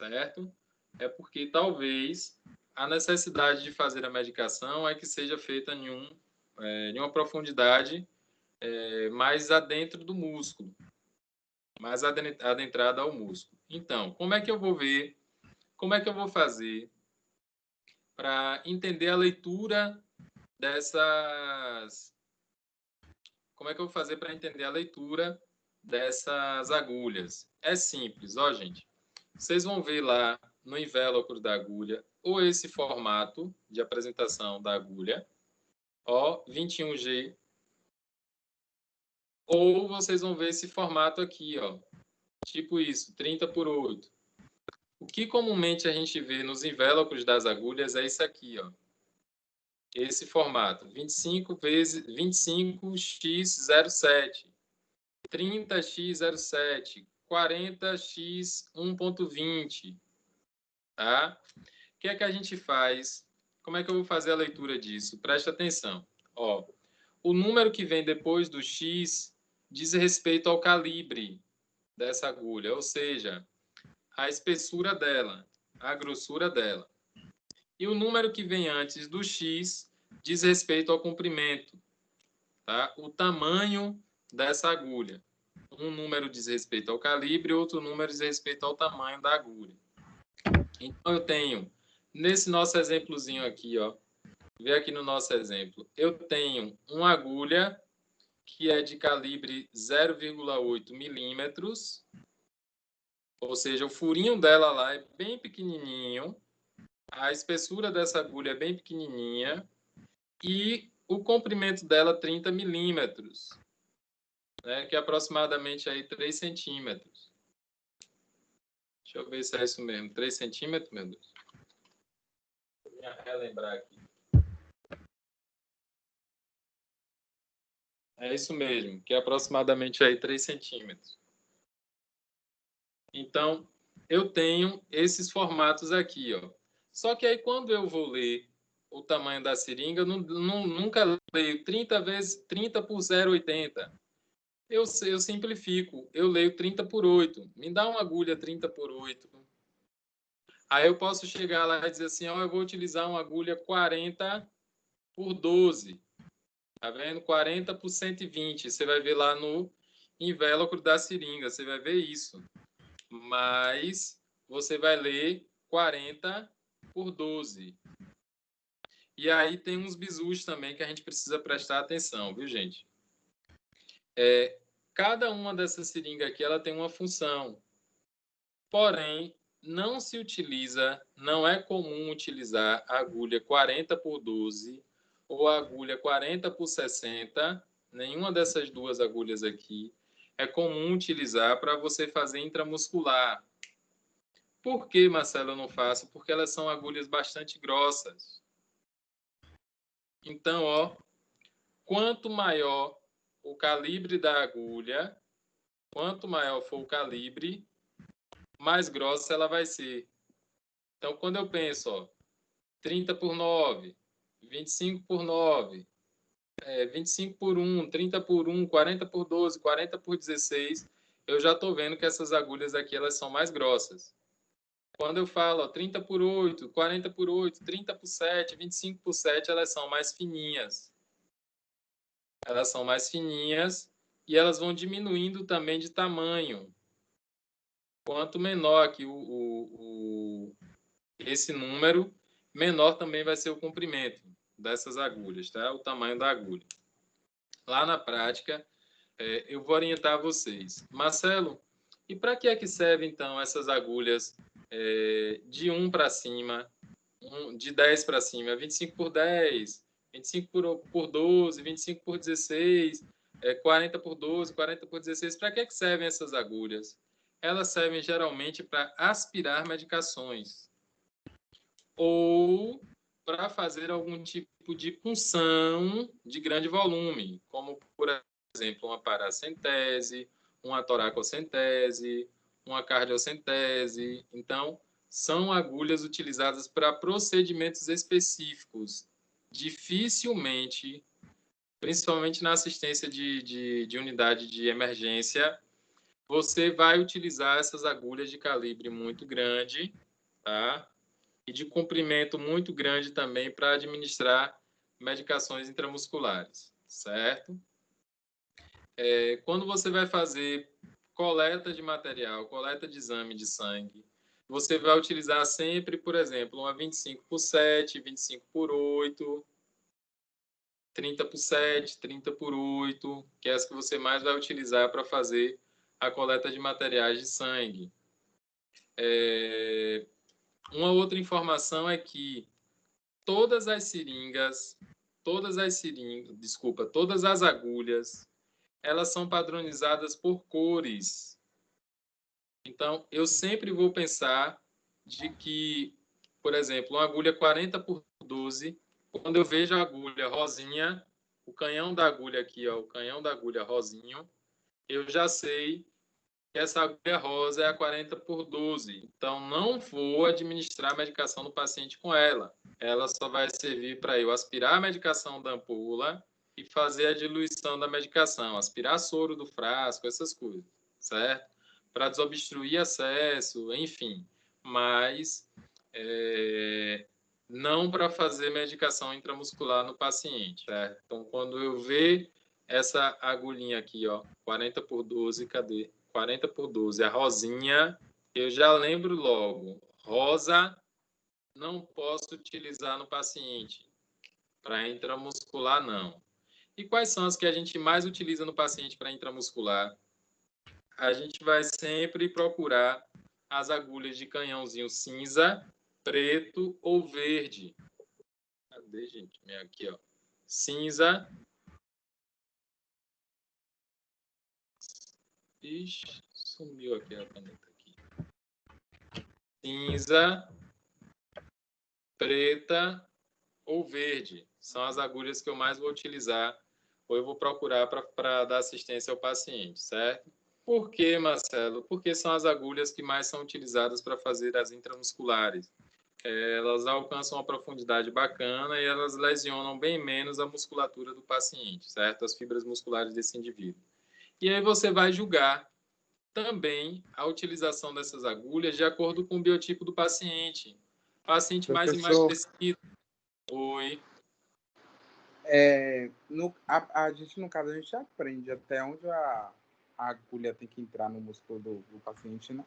certo? É porque talvez a necessidade de fazer a medicação é que seja feita em uma profundidade mais adentro do músculo, mais adentrada ao músculo. Então, como é que eu vou ver, como é que eu vou fazer para entender a leitura como é que eu vou fazer para entender a leitura dessas agulhas? É simples, ó, gente. Vocês vão ver lá no invólucro da agulha ou esse formato de apresentação da agulha, ó, 21G, ou vocês vão ver esse formato aqui, ó, tipo isso, 30x8. O que comumente a gente vê nos invólucros das agulhas é isso aqui, ó. Esse formato, 25x07, 30x07, 40x 1.20, tá? O que é que a gente faz? Como é que eu vou fazer a leitura disso? Presta atenção. Ó, o número que vem depois do X diz respeito ao calibre dessa agulha, ou seja, a espessura dela, a grossura dela. E o número que vem antes do X diz respeito ao comprimento, tá? O tamanho dessa agulha. Um número diz respeito ao calibre, outro número diz respeito ao tamanho da agulha. Então, eu tenho, nesse nosso exemplozinho aqui, ó, vê aqui no nosso exemplo, eu tenho uma agulha que é de calibre 0,8 milímetros, ou seja, o furinho dela lá é bem pequenininho, a espessura dessa agulha é bem pequenininha e o comprimento dela 30 milímetros, né, que é aproximadamente aí 3 centímetros. Deixa eu ver se é isso mesmo, 3 centímetros, meu Deus. Vou relembrar aqui. É isso mesmo, que é aproximadamente aí 3 centímetros. Então, eu tenho esses formatos aqui, ó. Só que aí, quando eu vou ler o tamanho da seringa, eu nunca leio 30 por 0,80. Eu simplifico, eu leio 30 por 8. Me dá uma agulha 30 por 8. Aí eu posso chegar lá e dizer assim, ó, eu vou utilizar uma agulha 40 por 12. Tá vendo? 40 por 120. Você vai ver lá no invólucro da seringa, você vai ver isso. Mas você vai ler 40 por 12. E aí tem uns bizus também que a gente precisa prestar atenção, viu, gente? Cada uma dessas seringas aqui, ela tem uma função. Porém, não se utiliza, não é comum utilizar a agulha 40 por 12 ou a agulha 40 por 60. Nenhuma dessas duas agulhas aqui é comum utilizar para você fazer intramuscular. Por que, Marcelo, eu não faço? Porque elas são agulhas bastante grossas. Então, ó, quanto maior o calibre da agulha, quanto maior for o calibre, mais grossa ela vai ser. Então, quando eu penso, ó, 30 por 9, 25 por 9, 25 por 1, 30 por 1, 40 por 12, 40 por 16, eu já estou vendo que essas agulhas aqui elas são mais grossas. Quando eu falo ó, 30 por 8, 40 por 8, 30 por 7, 25 por 7, elas são mais fininhas. Elas são mais fininhas e elas vão diminuindo também de tamanho. Quanto menor aqui esse número, menor também vai ser o comprimento dessas agulhas, tá? O tamanho da agulha. Lá na prática, eu vou orientar vocês. Marcelo, e para que é que servem, então, essas agulhas de 1 para cima, de 10 para cima, 25 por 10, 25 por 12, 25 por 16, 40 por 12, 40 por 16. Para que é que servem essas agulhas? Elas servem geralmente para aspirar medicações ou para fazer algum tipo de punção de grande volume, como, por exemplo, uma paracentese, uma toracocentese, uma cardiocentese. Então, são agulhas utilizadas para procedimentos específicos. Dificilmente, principalmente na assistência de unidade de emergência, você vai utilizar essas agulhas de calibre muito grande, tá? E de comprimento muito grande também para administrar medicações intramusculares, certo? Quando você vai fazer coleta de material, coleta de exame de sangue, você vai utilizar sempre, por exemplo, uma 25 por 7, 25 por 8, 30 por 7, 30 por 8, que é as que você mais vai utilizar para fazer a coleta de materiais de sangue. Uma outra informação é que todas as agulhas, elas são padronizadas por cores. Então, eu sempre vou pensar de que, por exemplo, uma agulha 40 por 12, quando eu vejo a agulha rosinha, o canhão da agulha aqui, ó, o canhão da agulha rosinho, eu já sei que essa agulha rosa é a 40 por 12. Então, não vou administrar a medicação do paciente com ela. Ela só vai servir para eu aspirar a medicação da ampola e fazer a diluição da medicação, aspirar soro do frasco, essas coisas, certo? Para desobstruir acesso, enfim. Mas não para fazer medicação intramuscular no paciente, certo? Então, quando eu ver essa agulhinha aqui, ó, 40 por 12, cadê? 40 por 12, a rosinha, eu já lembro logo. Rosa, não posso utilizar no paciente. Para intramuscular, não. E quais são as que a gente mais utiliza no paciente para intramuscular? A gente vai sempre procurar as agulhas de canhãozinho cinza, preto ou verde. Cadê, gente? Aqui, ó. Cinza. Ixi, sumiu aqui a caneta aqui. Cinza, preta ou verde. São as agulhas que eu mais vou utilizar ou eu vou procurar para dar assistência ao paciente, certo? Por quê, Marcelo? Porque são as agulhas que mais são utilizadas para fazer as intramusculares. Elas alcançam uma profundidade bacana e elas lesionam bem menos a musculatura do paciente, certo? As fibras musculares desse indivíduo. E aí você vai julgar também a utilização dessas agulhas de acordo com o biotipo do paciente. Paciente mais emagrecido. Oi. A gente, no caso, a gente aprende até onde a agulha tem que entrar no músculo do paciente, né?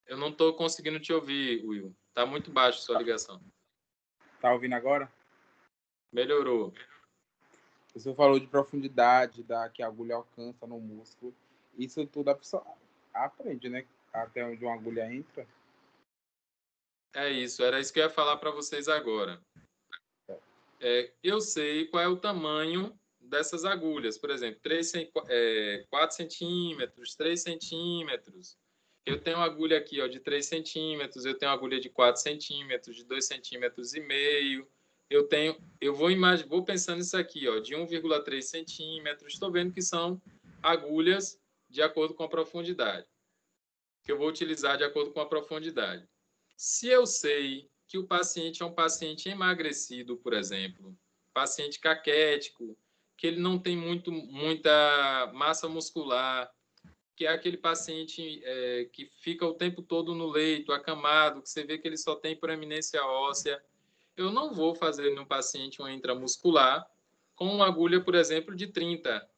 Eu não estou conseguindo te ouvir, Will. Está muito baixo a sua ligação. Tá ouvindo agora? Melhorou. O senhor falou de profundidade que a agulha alcança no músculo. Isso tudo a pessoa aprende, né? Até onde uma agulha entra. É isso, era isso que eu ia falar para vocês agora. Eu sei qual é o tamanho dessas agulhas. Por exemplo, 4 centímetros, 3 centímetros. Eu tenho uma agulha aqui, ó, de 3 centímetros, eu tenho uma agulha de 4 centímetros, de 2,5 centímetros. Vou pensando nisso aqui, ó, de 1,3 centímetros. Estou vendo que são agulhas de acordo com a profundidade. Que eu vou utilizar de acordo com a profundidade. Se eu sei que o paciente é um paciente emagrecido, por exemplo, paciente caquético, que ele não tem muita massa muscular, que é aquele paciente que fica o tempo todo no leito, acamado, que você vê que ele só tem proeminência óssea, eu não vou fazer no paciente uma intramuscular com uma agulha, por exemplo, de 30,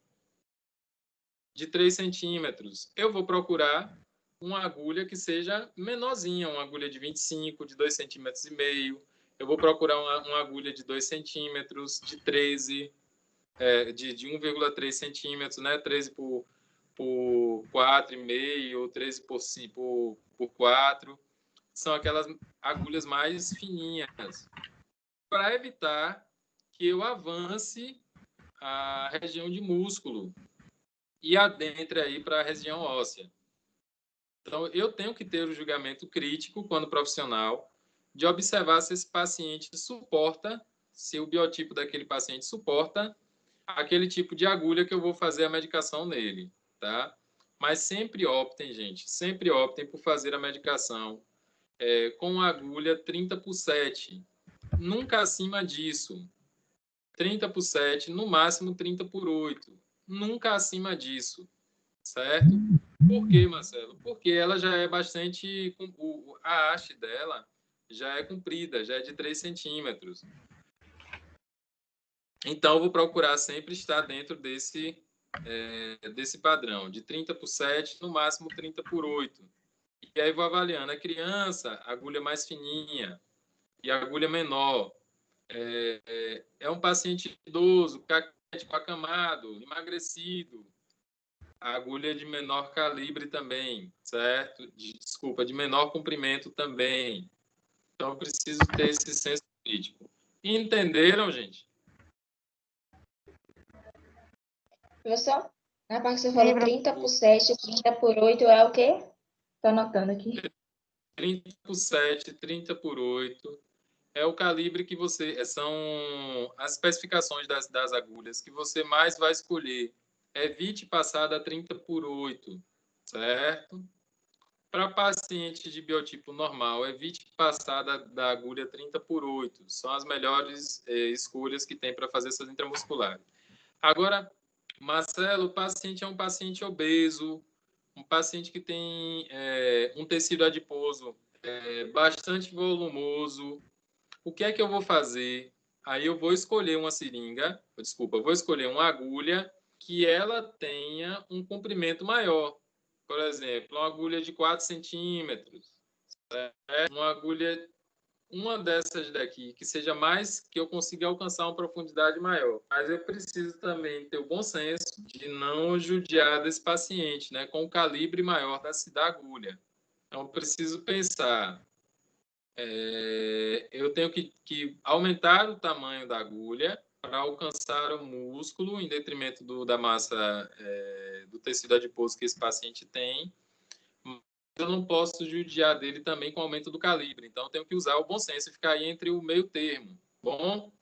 de 3 centímetros. Eu vou procurar uma agulha que seja menorzinha, uma agulha de 25, de 2,5 centímetros. Eu vou procurar uma agulha de 2 centímetros, de 13, de 1,3 centímetros, né? 13 por 4,5 ou 13 por 4. São aquelas agulhas mais fininhas, para evitar que eu avance a região de músculo e adentre aí para a região óssea. Então, eu tenho que ter o julgamento crítico, quando profissional, de observar se esse paciente suporta, se o biotipo daquele paciente suporta aquele tipo de agulha que eu vou fazer a medicação nele, tá? Mas sempre optem, gente, sempre optem por fazer a medicação com agulha 30 por 7. Nunca acima disso. 30 por 7, no máximo 30 por 8. Nunca acima disso, certo? Por quê, Marcelo? Porque ela já é bastante... A haste dela já é comprida, já é de 3 centímetros. Então, eu vou procurar sempre estar dentro desse padrão, de 30 por 7, no máximo 30 por 8. E aí vou avaliando. A criança, agulha mais fininha e agulha menor. É um paciente idoso, caquético, acamado, emagrecido. A agulha de menor calibre também, certo? De menor comprimento também. Então, eu preciso ter esse senso crítico. Entenderam, gente? Professor, na parte que você falou 30 por 7, 30 por 8 é o quê? Estou anotando aqui. 30 por 7, 30 por 8 é o calibre que são as especificações das agulhas que você mais vai escolher. Evite passar da 30 por 8, certo? Para paciente de biotipo normal, evite passar da agulha 30/8. São as melhores escolhas que tem para fazer essas intramusculares. Agora, Marcelo, o paciente é um paciente obeso, um paciente que tem um tecido adiposo bastante volumoso. O que é que eu vou fazer? Aí eu vou escolher uma seringa, vou escolher uma agulha que ela tenha um comprimento maior. Por exemplo, uma agulha de 4 centímetros. Uma agulha, uma dessas daqui, que seja mais, que eu consiga alcançar uma profundidade maior. Mas eu preciso também ter o bom senso de não judiar desse paciente, né, com o calibre maior da agulha. Então, eu preciso pensar, eu tenho que aumentar o tamanho da agulha para alcançar o músculo em detrimento da massa do tecido adiposo que esse paciente tem. Eu não posso judiar dele também com o aumento do calibre. Então, eu tenho que usar o bom senso e ficar aí entre o meio termo. Bom?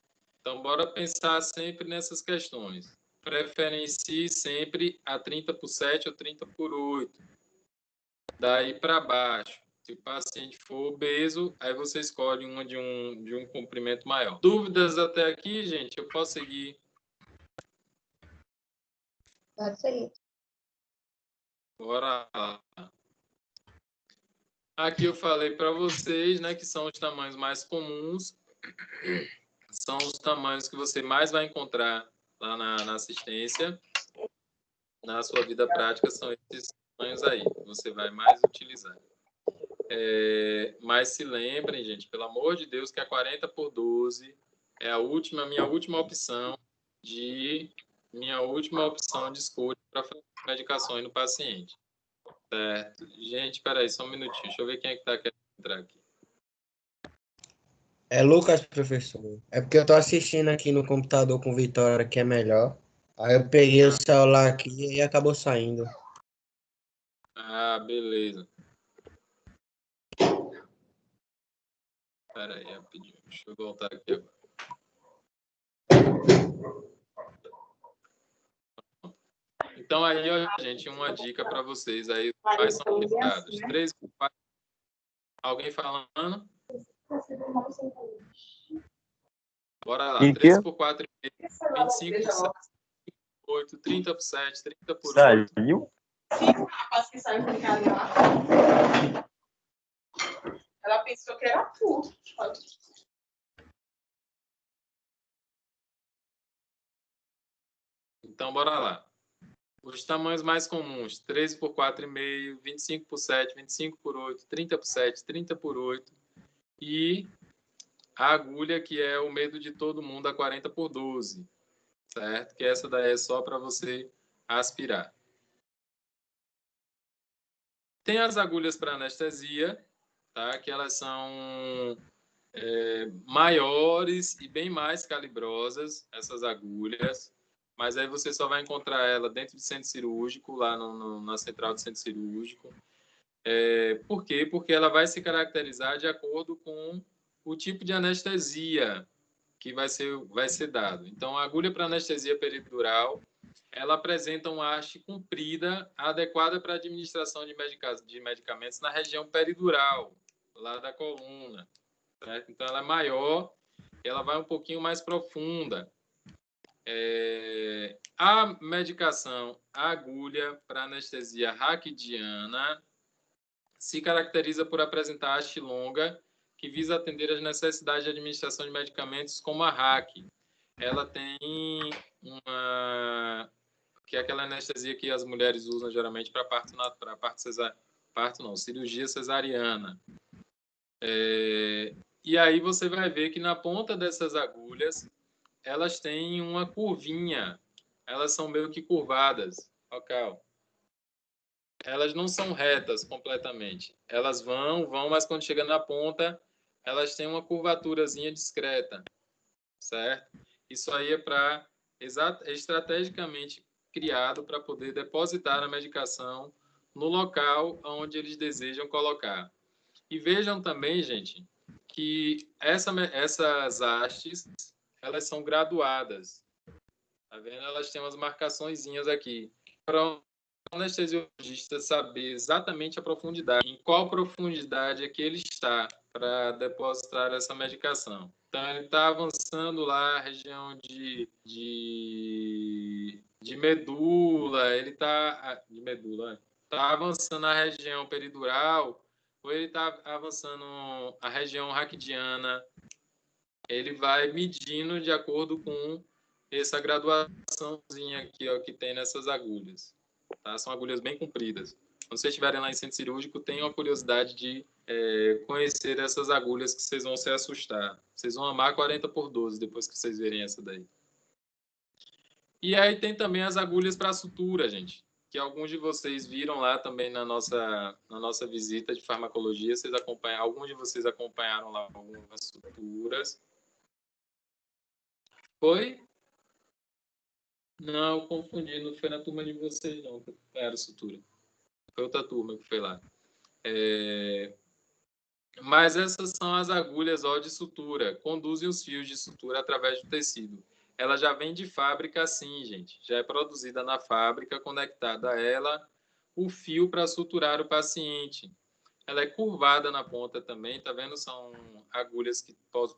Então, bora pensar sempre nessas questões. Preferencie sempre a 30/7 ou 30/8. Daí para baixo. Se o paciente for obeso, aí você escolhe uma de um comprimento maior. Dúvidas até aqui, gente? Eu posso seguir? Pode seguir. Bora lá. Aqui eu falei para vocês, né, que são os tamanhos mais comuns. São os tamanhos que você mais vai encontrar lá na assistência. Na sua vida prática, são esses tamanhos aí que você vai mais utilizar. Mas se lembrem, gente, pelo amor de Deus, que a 40/12 é minha última opção de escolha para fazer medicações no paciente. Certo? Gente, espera aí, só um minutinho. Deixa eu ver quem é que está querendo entrar aqui. É Lucas, professor. É porque eu tô assistindo aqui no computador com Vitória, que é melhor. Aí eu peguei o celular aqui e acabou saindo. Ah, beleza. Espera aí, rapidinho. Deixa eu voltar aqui agora. Então, aí, ó, gente, uma dica para vocês aí, quais são os dados. 3/4. Alguém falando? Bora lá. 3/4, 25/7, 8, 30/7, 30/8. Saiu? Ela pensou que era tudo. Então, bora lá. Os tamanhos mais comuns: 13/4,5, 25/7, 25/8, 30/7, 30/8. E a agulha, que é o medo de todo mundo, a 40/12. Certo? Que essa daí é só para você aspirar. Tem as agulhas para anestesia, tá? Que elas são maiores e bem mais calibrosas, essas agulhas. Mas aí você só vai encontrar ela dentro do centro cirúrgico, lá na central do centro cirúrgico. Por quê? Porque ela vai se caracterizar de acordo com o tipo de anestesia que vai ser dado. Então, a agulha para anestesia peridural, ela apresenta uma haste comprida, adequada para a administração de medicamentos na região peridural, lá da coluna. Certo? Então, ela é maior, ela vai um pouquinho mais profunda. A medicação, a agulha para anestesia raquidiana, se caracteriza por apresentar haste longa, que visa atender às necessidades de administração de medicamentos como a RAC. Ela tem que é aquela anestesia que as mulheres usam geralmente para cirurgia cesariana. E aí você vai ver que na ponta dessas agulhas, elas têm uma curvinha. Elas são meio que curvadas. Ok. Elas não são retas completamente. Elas vão, mas quando chega na ponta, elas têm uma curvaturazinha discreta, certo? Isso aí é estrategicamente criado para poder depositar a medicação no local onde eles desejam colocar. E vejam também, gente, que essas hastes, elas são graduadas. Tá vendo? Elas têm umas marcaçõezinhas aqui. o anestesiologista saber exatamente a profundidade, em qual profundidade é que ele está para depositar essa medicação. Então, ele está avançando lá a região de medula, ele está de medula, está avançando a região peridural, ou ele está avançando a região raquidiana. Ele vai medindo de acordo com essa graduaçãozinha aqui, ó, que tem nessas agulhas. Tá? São agulhas bem compridas. Quando vocês estiverem lá em centro cirúrgico, tenham a curiosidade de conhecer essas agulhas, que vocês vão se assustar. Vocês vão amar 40x12 depois que vocês verem essa daí. E aí tem também as agulhas para sutura, gente, que alguns de vocês viram lá também na nossa visita de farmacologia. Alguns de vocês acompanharam lá algumas suturas. Foi? Não, eu confundi. Não foi na turma de vocês, não, que era sutura. Foi outra turma que foi lá. Mas essas são as agulhas de sutura. Conduzem os fios de sutura através do tecido. Ela já vem de fábrica assim, gente. Já é produzida na fábrica, conectada a ela o fio para suturar o paciente. Ela é curvada na ponta também, tá vendo? São agulhas que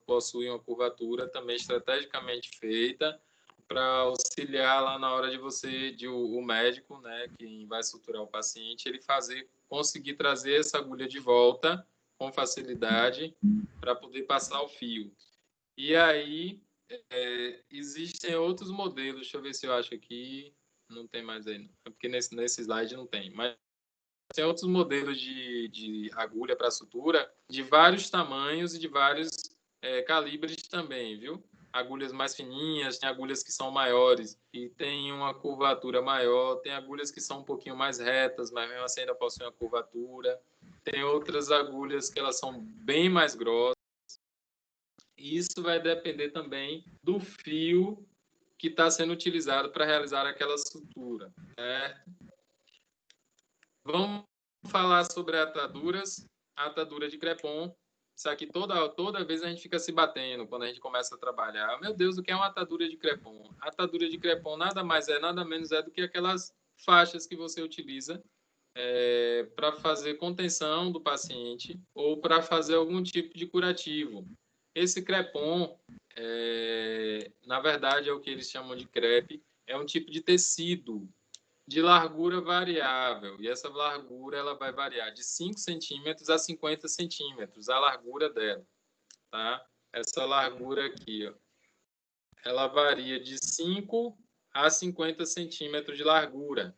possuem uma curvatura também estrategicamente feita para auxiliar lá na hora o médico, né, quem vai suturar o paciente, ele conseguir trazer essa agulha de volta com facilidade para poder passar o fio. E aí existem outros modelos, deixa eu ver se eu acho aqui, não tem mais aí, não. É porque nesse slide não tem, mas tem outros modelos de agulha para sutura de vários tamanhos e de vários calibres também, viu? Agulhas mais fininhas, tem agulhas que são maiores e tem uma curvatura maior, tem agulhas que são um pouquinho mais retas, mas mesmo assim ainda possuem uma curvatura. Tem outras agulhas que elas são bem mais grossas. E isso vai depender também do fio que está sendo utilizado para realizar aquela sutura, certo? Vamos falar sobre ataduras. A atadura de crepom. Isso aqui toda vez a gente fica se batendo quando a gente começa a trabalhar. Meu Deus, o que é uma atadura de crepom? A atadura de crepom nada menos é do que aquelas faixas que você utiliza para fazer contenção do paciente ou para fazer algum tipo de curativo. Esse crepom, na verdade, é o que eles chamam de crepe, é um tipo de tecido de largura variável, e essa largura ela vai variar de 5 centímetros a 50 centímetros, a largura dela, tá? Essa largura aqui, ó, ela varia de 5 a 50 centímetros de largura,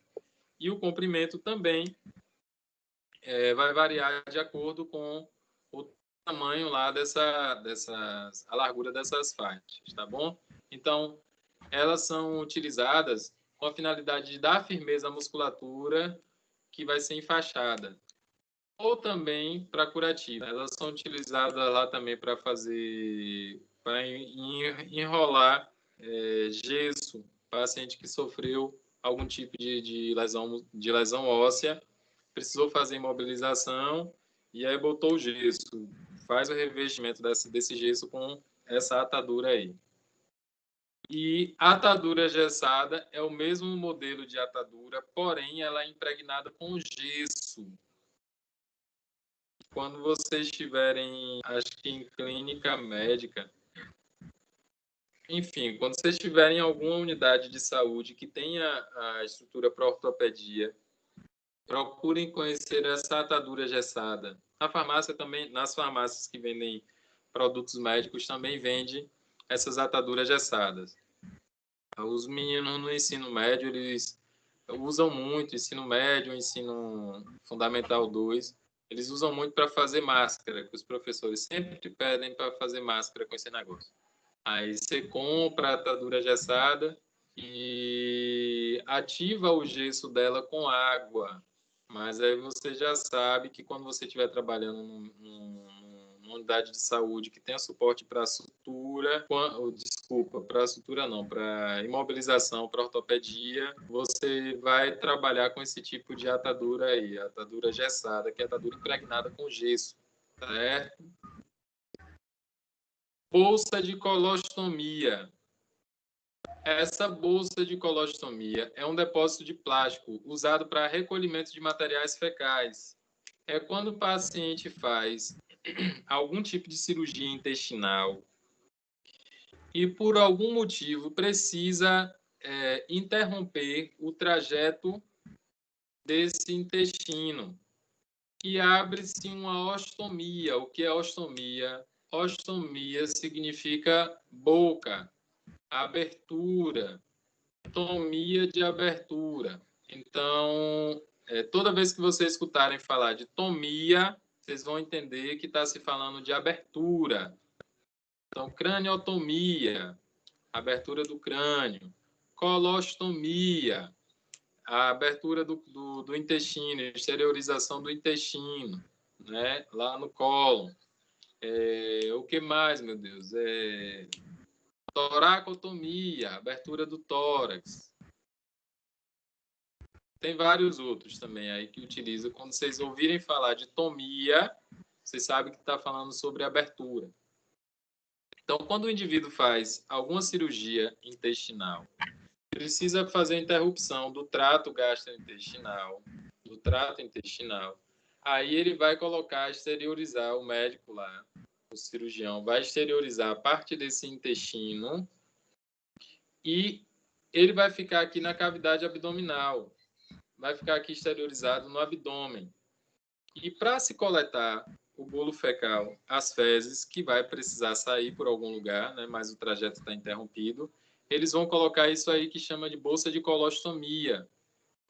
e o comprimento também vai variar de acordo com o tamanho lá a largura dessas faixas, tá bom? Então, elas são utilizadas com a finalidade de dar firmeza à musculatura que vai ser enfaixada. Ou também para curativa. Elas são utilizadas lá também para enrolar gesso, paciente que sofreu algum tipo de lesão óssea, precisou fazer imobilização e aí botou o gesso. Faz o revestimento desse gesso com essa atadura aí. E a atadura gessada é o mesmo modelo de atadura, porém ela é impregnada com gesso. Quando vocês estiverem, acho que em clínica médica, enfim, quando vocês estiverem em alguma unidade de saúde que tenha a estrutura para ortopedia, procurem conhecer essa atadura gessada. Na farmácia também, nas farmácias que vendem produtos médicos também vende essas ataduras gessadas. Os meninos no ensino médio, eles usam muito, ensino médio, ensino fundamental 2, eles usam muito para fazer máscara, que os professores sempre pedem para fazer máscara com esse negócio. Aí você compra a atadura gessada e ativa o gesso dela com água, mas aí você já sabe que quando você estiver trabalhando numa unidade de saúde que tenha suporte para sutura, para sutura não, para imobilização, para ortopedia, você vai trabalhar com esse tipo de atadura aí, atadura gessada, que é atadura impregnada com gesso, certo? Bolsa de colostomia. Essa bolsa de colostomia é um depósito de plástico usado para recolhimento de materiais fecais. É quando o paciente faz algum tipo de cirurgia intestinal e, por algum motivo, precisa interromper o trajeto desse intestino e abre-se uma ostomia. O que é ostomia? Ostomia significa boca, abertura, tomia de abertura. Então, toda vez que vocês escutarem falar de tomia, vocês vão entender que está se falando de abertura. Então, craniotomia, abertura do crânio. Colostomia, a abertura do intestino, exteriorização do intestino, né? Lá no cólon. O que mais, meu Deus? Toracotomia, abertura do tórax. Tem vários outros também aí que utilizam. Quando vocês ouvirem falar de tomia, vocês sabem que está falando sobre abertura. Então, quando o indivíduo faz alguma cirurgia intestinal, precisa fazer a interrupção do trato gastrointestinal, do trato intestinal. Aí ele vai exteriorizar, o médico lá, o cirurgião, vai exteriorizar a parte desse intestino e ele vai ficar aqui na cavidade abdominal, vai ficar aqui exteriorizado no abdômen. E para se coletar o bolo fecal, as fezes, que vai precisar sair por algum lugar, né, mas o trajeto está interrompido, eles vão colocar isso aí que chama de bolsa de colostomia,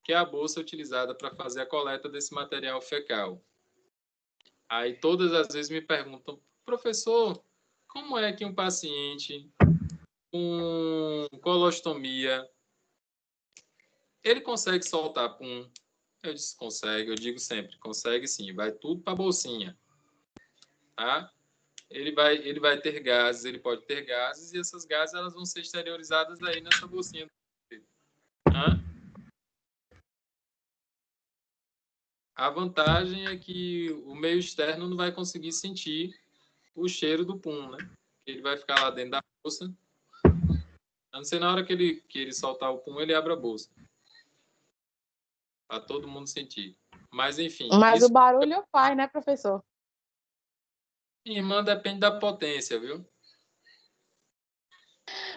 que é a bolsa utilizada para fazer a coleta desse material fecal. Aí todas as vezes me perguntam, professor, como é que um paciente com colostomia, ele consegue soltar pum? Eu disse, consegue, eu digo sempre, consegue sim, vai tudo para a bolsinha. Tá? Ele vai ter gases, ele pode ter gases, e essas gases elas vão ser exteriorizadas aí nessa bolsinha. A vantagem é que o meio externo não vai conseguir sentir o cheiro do pum, né? Ele vai ficar lá dentro da bolsa. A não ser na hora que ele soltar o pum, ele abre a bolsa. Para todo mundo sentir. Mas, enfim. Mas o barulho faz, né, professor? Irmã, depende da potência, viu?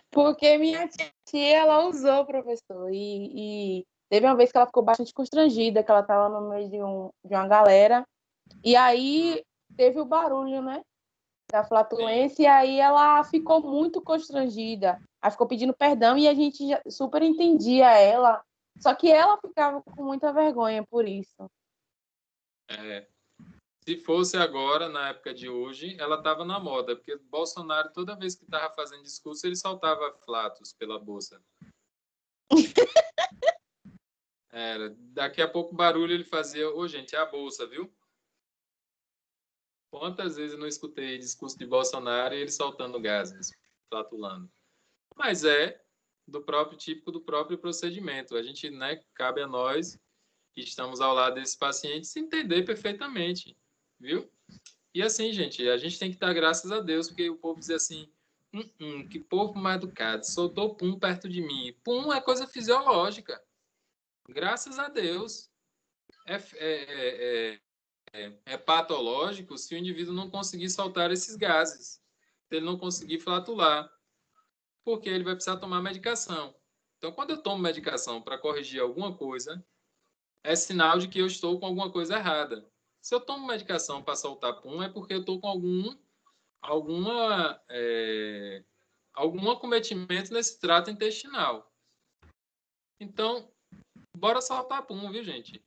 Porque minha tia, ela usou, professor, e teve uma vez que ela ficou bastante constrangida, que ela estava no meio de uma galera, e aí teve o barulho, né, da flatulência, e aí ela ficou muito constrangida, aí ficou pedindo perdão, e a gente super entendia ela, só que ela ficava com muita vergonha por isso. Se fosse agora, na época de hoje, ela estava na moda, porque Bolsonaro, toda vez que estava fazendo discurso, ele soltava flatos pela bolsa. Daqui a pouco o barulho ele fazia, gente, é a bolsa, viu? Quantas vezes eu não escutei discurso de Bolsonaro e ele soltando gases, flatulando? Mas típico do próprio procedimento. A gente, né, cabe a nós, que estamos ao lado desses pacientes, entender perfeitamente. Viu? E assim, gente, a gente tem que dar graças a Deus, porque o povo diz assim, que povo mal educado, soltou pum perto de mim. Pum é coisa fisiológica. Graças a Deus. É patológico se o indivíduo não conseguir soltar esses gases, se ele não conseguir flatular, porque ele vai precisar tomar medicação. Então, quando eu tomo medicação para corrigir alguma coisa, é sinal de que eu estou com alguma coisa errada. Se eu tomo medicação para soltar pum, é porque eu estou com algum acometimento nesse trato intestinal. Então, bora soltar pum, viu, gente?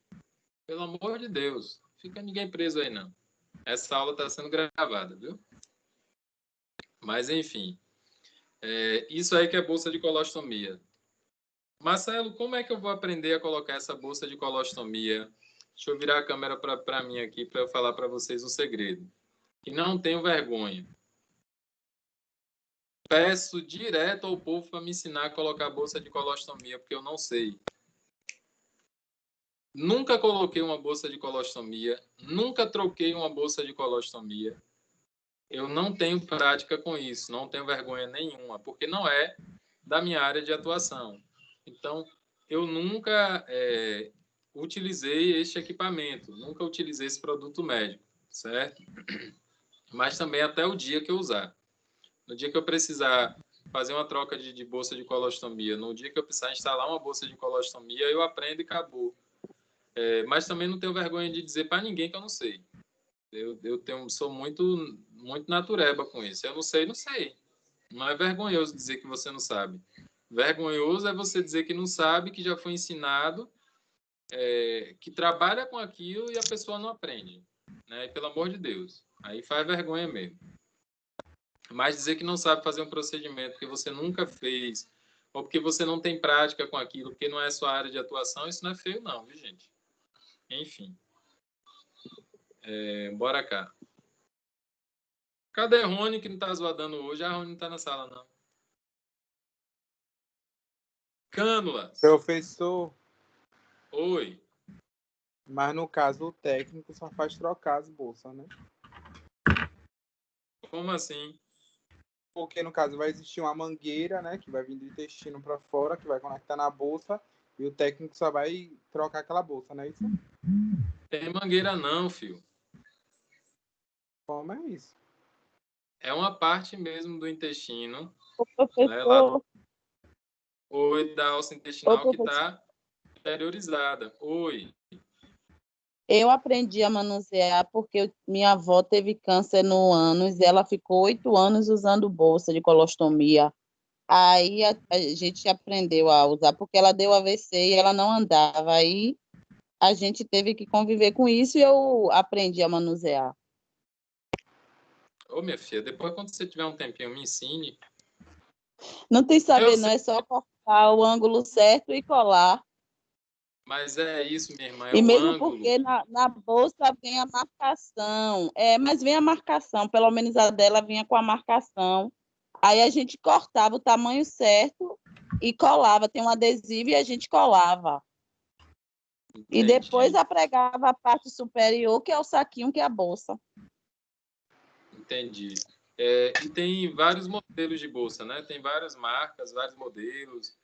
Pelo amor de Deus. Fica ninguém preso aí, não. Essa aula está sendo gravada, viu? Mas, enfim. Isso aí que é bolsa de colostomia. Marcelo, como é que eu vou aprender a colocar essa bolsa de colostomia? Deixa eu virar a câmera para mim aqui para eu falar para vocês um segredo. E não tenho vergonha. Peço direto ao povo para me ensinar a colocar a bolsa de colostomia, porque eu não sei. Nunca coloquei uma bolsa de colostomia, nunca troquei uma bolsa de colostomia. Eu não tenho prática com isso, não tenho vergonha nenhuma, porque não é da minha área de atuação. Então, eu nunca utilizei este equipamento, nunca utilizei esse produto médico, certo? Mas também até o dia que eu usar. No dia que eu precisar fazer uma troca de bolsa de colostomia, no dia que eu precisar instalar uma bolsa de colostomia, eu aprendo e acabou. Mas também não tenho vergonha de dizer para ninguém que eu não sei. Sou muito natureba com isso. Eu não sei, não sei. Não é vergonhoso dizer que você não sabe. Vergonhoso é você dizer que não sabe, que já foi ensinado, que trabalha com aquilo e a pessoa não aprende. Né? E, pelo amor de Deus. Aí faz vergonha mesmo. Mas dizer que não sabe fazer um procedimento porque você nunca fez, ou porque você não tem prática com aquilo, porque não é sua área de atuação, isso não é feio não, viu, gente? Enfim. Bora cá. Cadê Rony, que não tá zoadando hoje? A Rony não tá na sala, não. Cânulas. Professor. Oi. Mas no caso, o técnico só faz trocar as bolsas, né? Como assim? Porque no caso vai existir uma mangueira, né? Que vai vir do intestino para fora, que vai conectar na bolsa, e o técnico só vai trocar aquela bolsa, não é isso? Tem mangueira não, filho. Como é isso? É uma parte mesmo do intestino. O professor... Né, lá... Oi, da alça intestinal que está interiorizada. Oi. Eu aprendi a manusear porque minha avó teve câncer no ânus e ela ficou 8 anos usando bolsa de colostomia. Aí a gente aprendeu a usar, porque ela deu AVC e ela não andava. Aí a gente teve que conviver com isso e eu aprendi a manusear. Ô, minha filha, depois quando você tiver um tempinho, me ensine. Não tem saber, não, é só cortar o ângulo certo e colar. Mas é isso, minha irmã, E mesmo ângulo. porque na bolsa vem a marcação. Mas vem a marcação, pelo menos a dela vinha com a marcação. Aí a gente cortava o tamanho certo e colava. Tem um adesivo e a gente colava. Entendi. E depois apregava a parte superior, que é o saquinho, que é a bolsa. Entendi. E tem vários modelos de bolsa, né? Tem várias marcas, vários modelos.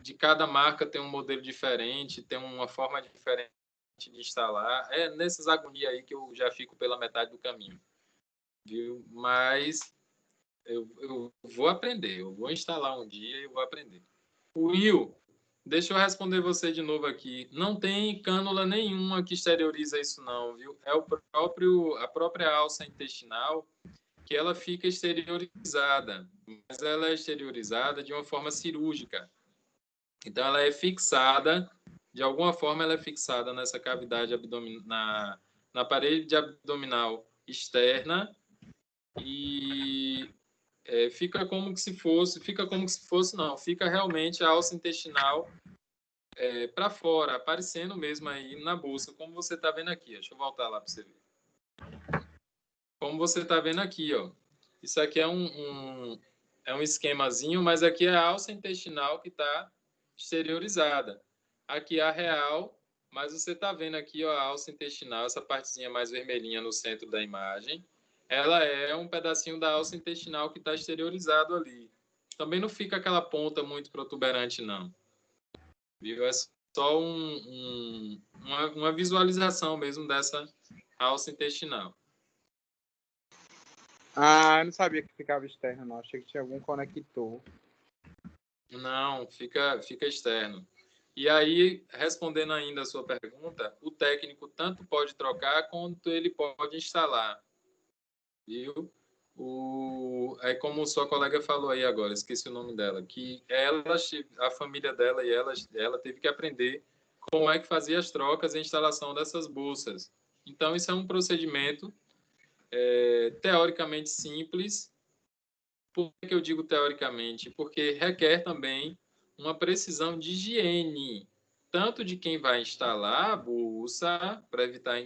De cada marca tem um modelo diferente, tem uma forma diferente de instalar. É nessas agonias aí que eu já fico pela metade do caminho. Viu? Mas eu vou aprender, eu vou instalar um dia e eu vou aprender. Will, deixa eu responder você de novo aqui. Não tem cânula nenhuma que exterioriza isso não, viu? É a própria alça intestinal que ela fica exteriorizada, mas ela é exteriorizada de uma forma cirúrgica. Então, ela é fixada, de alguma forma, ela é fixada nessa cavidade abdominal, na parede abdominal externa e fica como se fosse, não, fica realmente a alça intestinal para fora, aparecendo mesmo aí na bolsa, como você está vendo aqui. Deixa eu voltar lá para você ver. Como você está vendo aqui, ó. Isso aqui é um esquemazinho, mas aqui é a alça intestinal que está exteriorizada. Aqui é a real, mas você está vendo aqui, ó, a alça intestinal, essa partezinha mais vermelhinha no centro da imagem. Ela é um pedacinho da alça intestinal que está exteriorizado ali. Também não fica aquela ponta muito protuberante, não. Viu? É só uma visualização mesmo dessa alça intestinal. Ah, eu não sabia que ficava externo, não. Achei que tinha algum conector. Não, fica externo. E aí, respondendo ainda a sua pergunta, o técnico tanto pode trocar quanto ele pode instalar. Viu? É como sua colega falou aí agora, esqueci o nome dela, que a família dela e ela teve que aprender como é que fazia as trocas e a instalação dessas bolsas. Então, isso é um procedimento teoricamente simples. Por que eu digo teoricamente? Porque requer também uma precisão de higiene, tanto de quem vai instalar a bolsa, para evitar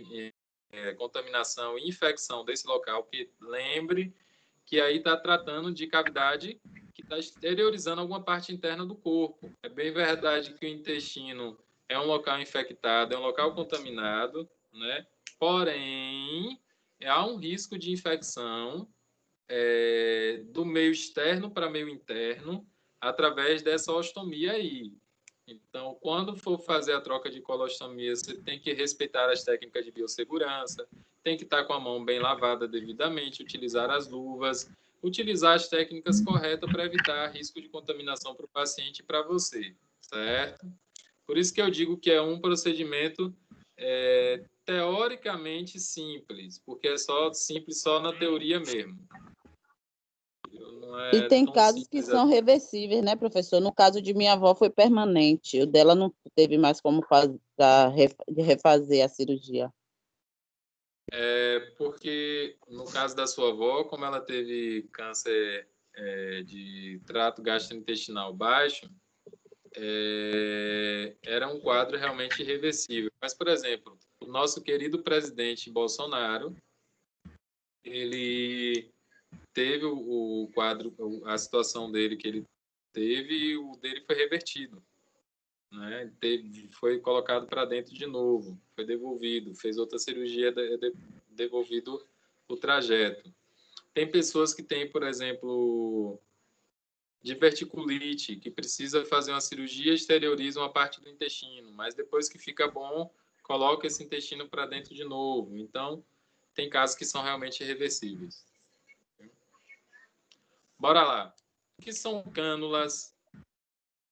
contaminação e infecção desse local, que lembre que aí está tratando de cavidade que está exteriorizando alguma parte interna do corpo. É bem verdade que o intestino é um local infectado, é um local contaminado, né? Porém, há um risco de infecção do meio externo para meio interno, através dessa ostomia aí. Então, quando for fazer a troca de colostomia, você tem que respeitar as técnicas de biossegurança, tem que estar com a mão bem lavada devidamente, utilizar as luvas, utilizar as técnicas corretas para evitar risco de contaminação para o paciente e para você, certo? Por isso que eu digo que é um procedimento teoricamente simples, porque é só simples só na teoria mesmo. Não E tem tão casos que simples são assim. reversíveis, né, professor? No caso de minha avó foi permanente. O dela não teve mais como refazer a cirurgia. Porque no caso da sua avó, como ela teve câncer de trato gastrointestinal baixo, era um quadro realmente irreversível. Mas, por exemplo, o nosso querido presidente Bolsonaro, ele teve o quadro, a situação dele que ele teve, e o dele foi revertido, né? Foi colocado para dentro de novo, foi devolvido, fez outra cirurgia, devolvido o trajeto. Tem pessoas que têm, por exemplo, diverticulite, que precisa fazer uma cirurgia, exterioriza uma parte do intestino, mas depois que fica bom, coloca esse intestino para dentro de novo. Então, tem casos que são realmente irreversíveis. Bora lá. O que são cânulas?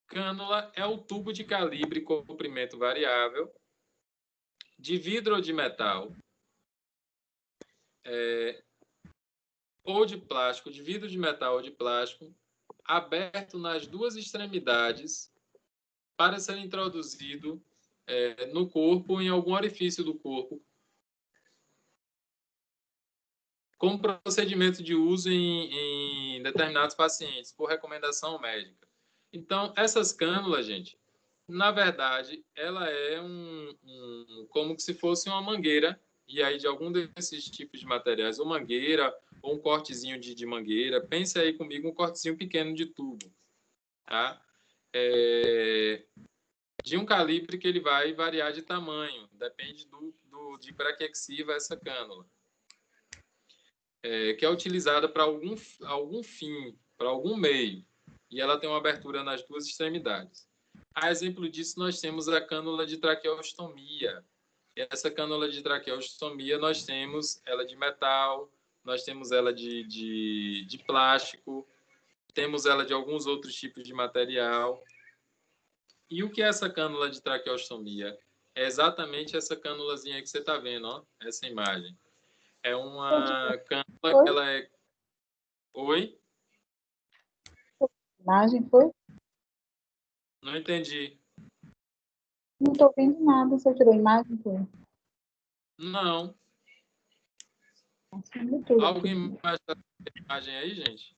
Cânula é o tubo de calibre com comprimento variável, de vidro ou de metal, ou de plástico, de vidro de metal ou de plástico, aberto nas duas extremidades para ser introduzido no corpo ou em algum orifício do corpo, com procedimento de uso em determinados pacientes, por recomendação médica. Então, essas cânulas, gente, na verdade, ela é como se fosse uma mangueira, e aí de algum desses tipos de materiais, ou mangueira, ou um cortezinho de mangueira. Pense aí comigo um cortezinho pequeno de tubo, tá? De um calibre que ele vai variar de tamanho, depende de para que sirva essa cânula, que é utilizada para algum fim, para algum meio, e ela tem uma abertura nas duas extremidades. A exemplo disso, nós temos a cânula de traqueostomia. E essa cânula de traqueostomia, nós temos ela de metal, nós temos ela de plástico, temos ela de alguns outros tipos de material. E o que é essa cânula de traqueostomia? É exatamente essa cânulazinha que você está vendo, ó, essa imagem. É uma cânula que ela é... Oi? Imagem foi? Não entendi. Não estou vendo nada. Você tirou imagem, foi? Não. Alguém mais está vendo a imagem aí, gente?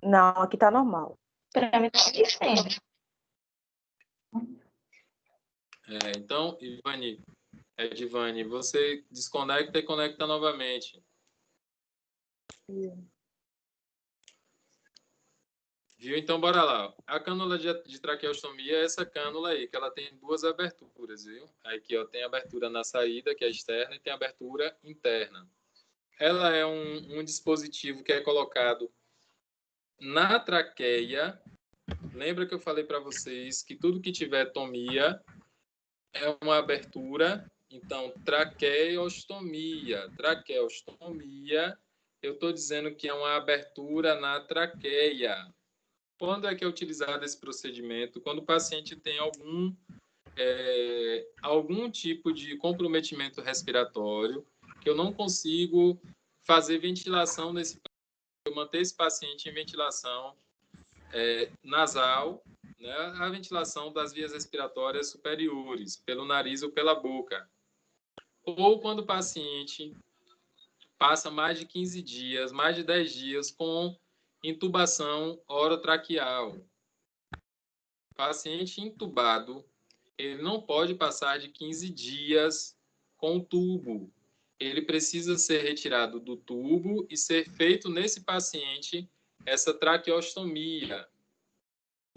Não, aqui tá normal. Para mim tá dizendo. Então, Edivane, você desconecta e conecta novamente. Viu? Então, bora lá. A cânula de traqueostomia é essa cânula aí, que ela tem duas aberturas, viu? Aqui, ó, tem abertura na saída, que é externa, e tem abertura interna. Ela é um dispositivo que é colocado na traqueia. Lembra que eu falei para vocês que tudo que tiver tomia é uma abertura. Então, traqueostomia. Traqueostomia, eu estou dizendo que é uma abertura na traqueia. Quando é que é utilizado esse procedimento? Quando o paciente tem algum tipo de comprometimento respiratório, que eu não consigo fazer ventilação nesse paciente, eu manter esse paciente em ventilação nasal, né, a ventilação das vias respiratórias superiores, pelo nariz ou pela boca. Ou quando o paciente passa mais de 15 dias, mais de 10 dias com intubação orotraqueal. Paciente intubado, ele não pode passar de 15 dias com o tubo. Ele precisa ser retirado do tubo e ser feito nesse paciente essa traqueostomia,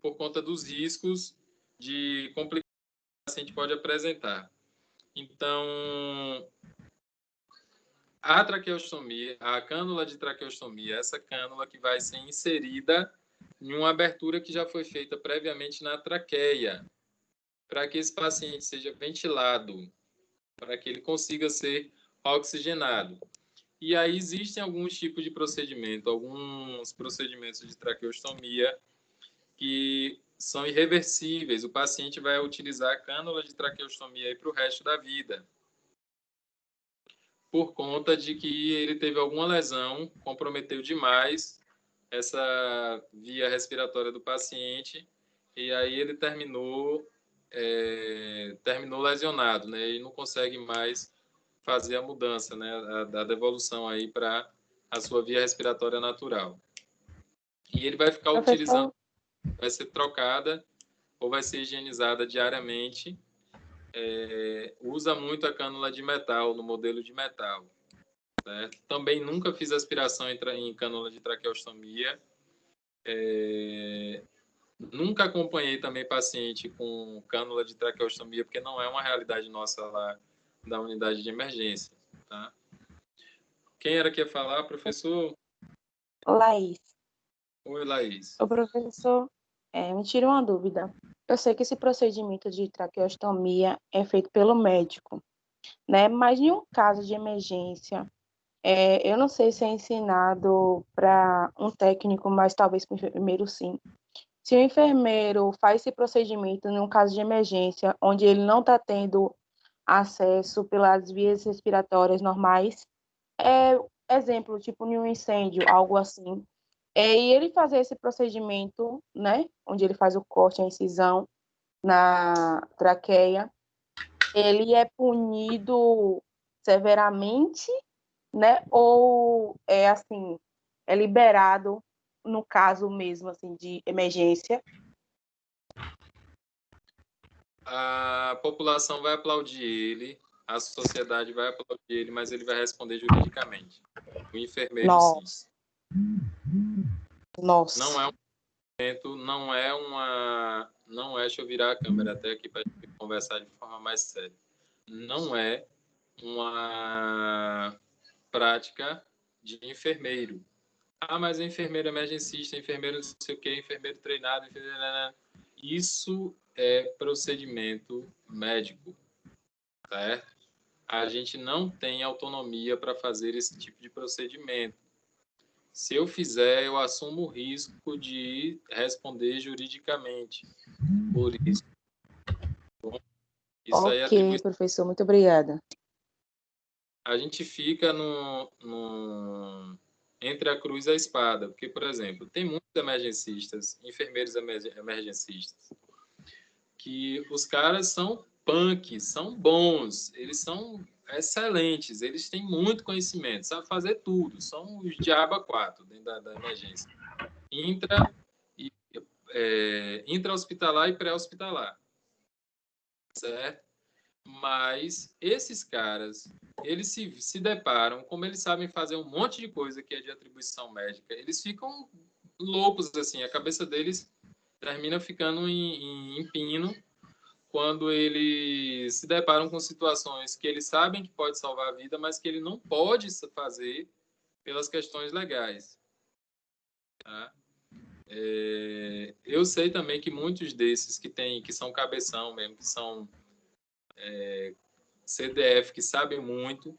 por conta dos riscos de complicações que o paciente pode apresentar. Então, A traqueostomia, a cânula de traqueostomia, essa cânula que vai ser inserida em uma abertura que já foi feita previamente na traqueia, para que esse paciente seja ventilado, para que ele consiga ser oxigenado. E aí existem alguns tipos de procedimento, alguns procedimentos de traqueostomia que são irreversíveis. O paciente vai utilizar a cânula de traqueostomia para o resto da vida, por conta de que ele teve alguma lesão, comprometeu demais essa via respiratória do paciente, e aí ele terminou lesionado, né? E não consegue mais fazer a mudança, né? A devolução aí para a sua via respiratória natural. E ele vai ficar utilizando, vai ser trocada ou vai ser higienizada diariamente. Usa muito a cânula de metal, no modelo de metal. Certo? Também nunca fiz aspiração em cânula de traqueostomia. Nunca acompanhei também paciente com cânula de traqueostomia, porque não é uma realidade nossa lá da unidade de emergência. Tá? Quem era que ia falar, professor? Laís. Oi, Laís. O professor, me tira uma dúvida. Eu sei que esse procedimento de traqueostomia é feito pelo médico, né? Mas em um caso de emergência, eu não sei se é ensinado para um técnico, mas talvez para o enfermeiro sim. Se o enfermeiro faz esse procedimento em um caso de emergência, onde ele não está tendo acesso pelas vias respiratórias normais, exemplo, tipo em um incêndio, algo assim, e ele fazer esse procedimento, né, onde ele faz o corte, a incisão na traqueia, ele é punido severamente, né, ou assim, é liberado no caso mesmo, assim, de emergência? A população vai aplaudir ele, a sociedade vai aplaudir ele, mas ele vai responder juridicamente. O enfermeiro, Nossa. sim. Nossa. Deixa eu virar a câmera até aqui para conversar de forma mais séria. Não é uma prática de enfermeiro. Mas é enfermeiro emergencista, enfermeiro não sei o quê, enfermeiro treinado, isso é procedimento médico, certo? A gente não tem autonomia para fazer esse tipo de procedimento. Se eu fizer, eu assumo o risco de responder juridicamente por isso. Bom, isso aí é atribuição. Professor, muito obrigada. A gente fica entre a cruz e a espada, porque, por exemplo, tem muitos emergencistas, enfermeiros emergencistas, que os caras são punk, são bons, eles são excelentes, eles têm muito conhecimento, sabem fazer tudo, são os diaba 4 dentro da emergência. Intra-hospitalar e pré-hospitalar, certo? Mas esses caras, eles se deparam, como eles sabem fazer um monte de coisa que é de atribuição médica, eles ficam loucos, assim, a cabeça deles termina ficando em pino quando eles se deparam com situações que eles sabem que pode salvar a vida, mas que ele não pode fazer pelas questões legais. Tá? Eu sei também que muitos desses que são cabeção mesmo, que são CDF, que sabem muito,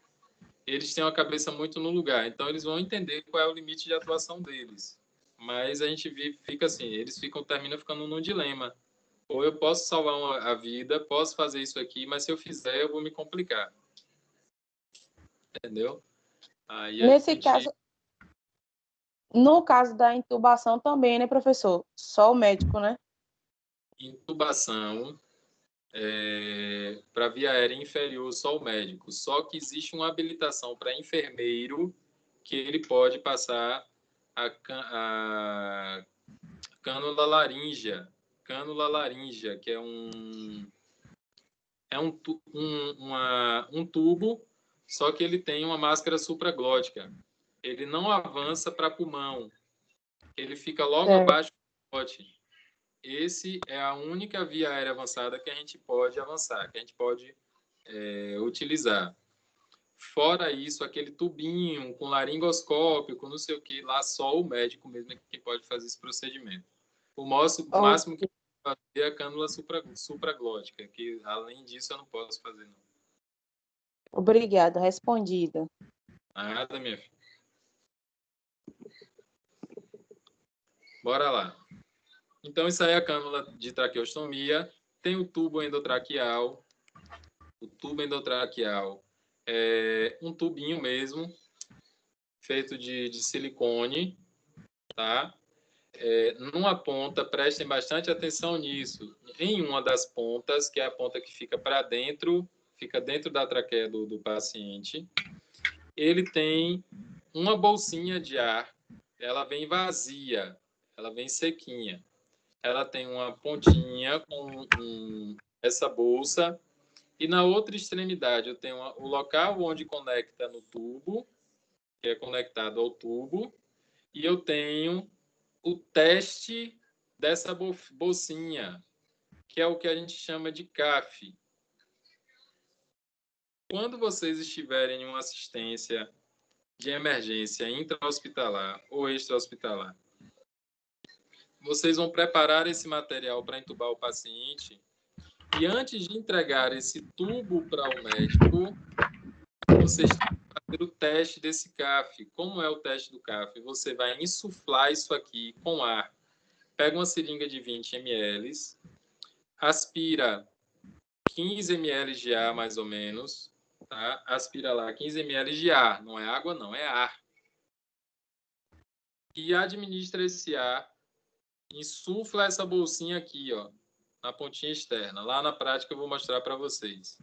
eles têm uma cabeça muito no lugar, então eles vão entender qual é o limite de atuação deles. Mas a gente fica assim, eles terminam ficando num dilema. Ou eu posso salvar a vida, posso fazer isso aqui, mas se eu fizer, eu vou me complicar. Entendeu? Aí no caso da intubação também, né, professor? Só o médico, né? Intubação, para via aérea inferior, só o médico. Só que existe uma habilitação para enfermeiro que ele pode passar a cânula laríngea. Cânula laríngea, que é um tubo, só que ele tem uma máscara supraglótica. Ele não avança para pulmão. Ele fica logo abaixo do glote. Esse é a única via aérea avançada que a gente pode avançar, que a gente pode utilizar. Fora isso, aquele tubinho com laringoscópio, com não sei o que, lá só o médico mesmo é quem pode fazer esse procedimento. O máximo que pode fazer é a cânula supraglótica, que além disso eu não posso fazer, não. Obrigada, respondida. Nada, minha filha. Bora lá. Então, isso aí é a cânula de traqueostomia. Tem o tubo endotraqueal. O tubo endotraqueal é um tubinho mesmo, feito de silicone, tá? Numa ponta, prestem bastante atenção nisso. Em uma das pontas, que é a ponta que fica para dentro, fica dentro da traqueia do paciente, ele tem uma bolsinha de ar. Ela vem vazia, ela vem sequinha. Ela tem uma pontinha com essa bolsa. E na outra extremidade eu tenho o local onde conecta no tubo, que é conectado ao tubo, e eu tenho o teste dessa bolsinha, que é o que a gente chama de CAF. Quando vocês estiverem em uma assistência de emergência intra-hospitalar ou extra-hospitalar, vocês vão preparar esse material para entubar o paciente. E antes de entregar esse tubo para o médico, vocês têm que fazer o teste desse CAF. Como é o teste do CAF? Você vai insuflar isso aqui com ar. Pega uma seringa de 20 ml, aspira 15 ml de ar, mais ou menos. Tá? Aspira lá 15 ml de ar. Não é água, não, é ar. E administra esse ar. Insufla essa bolsinha aqui, ó, na pontinha externa. Lá na prática eu vou mostrar para vocês.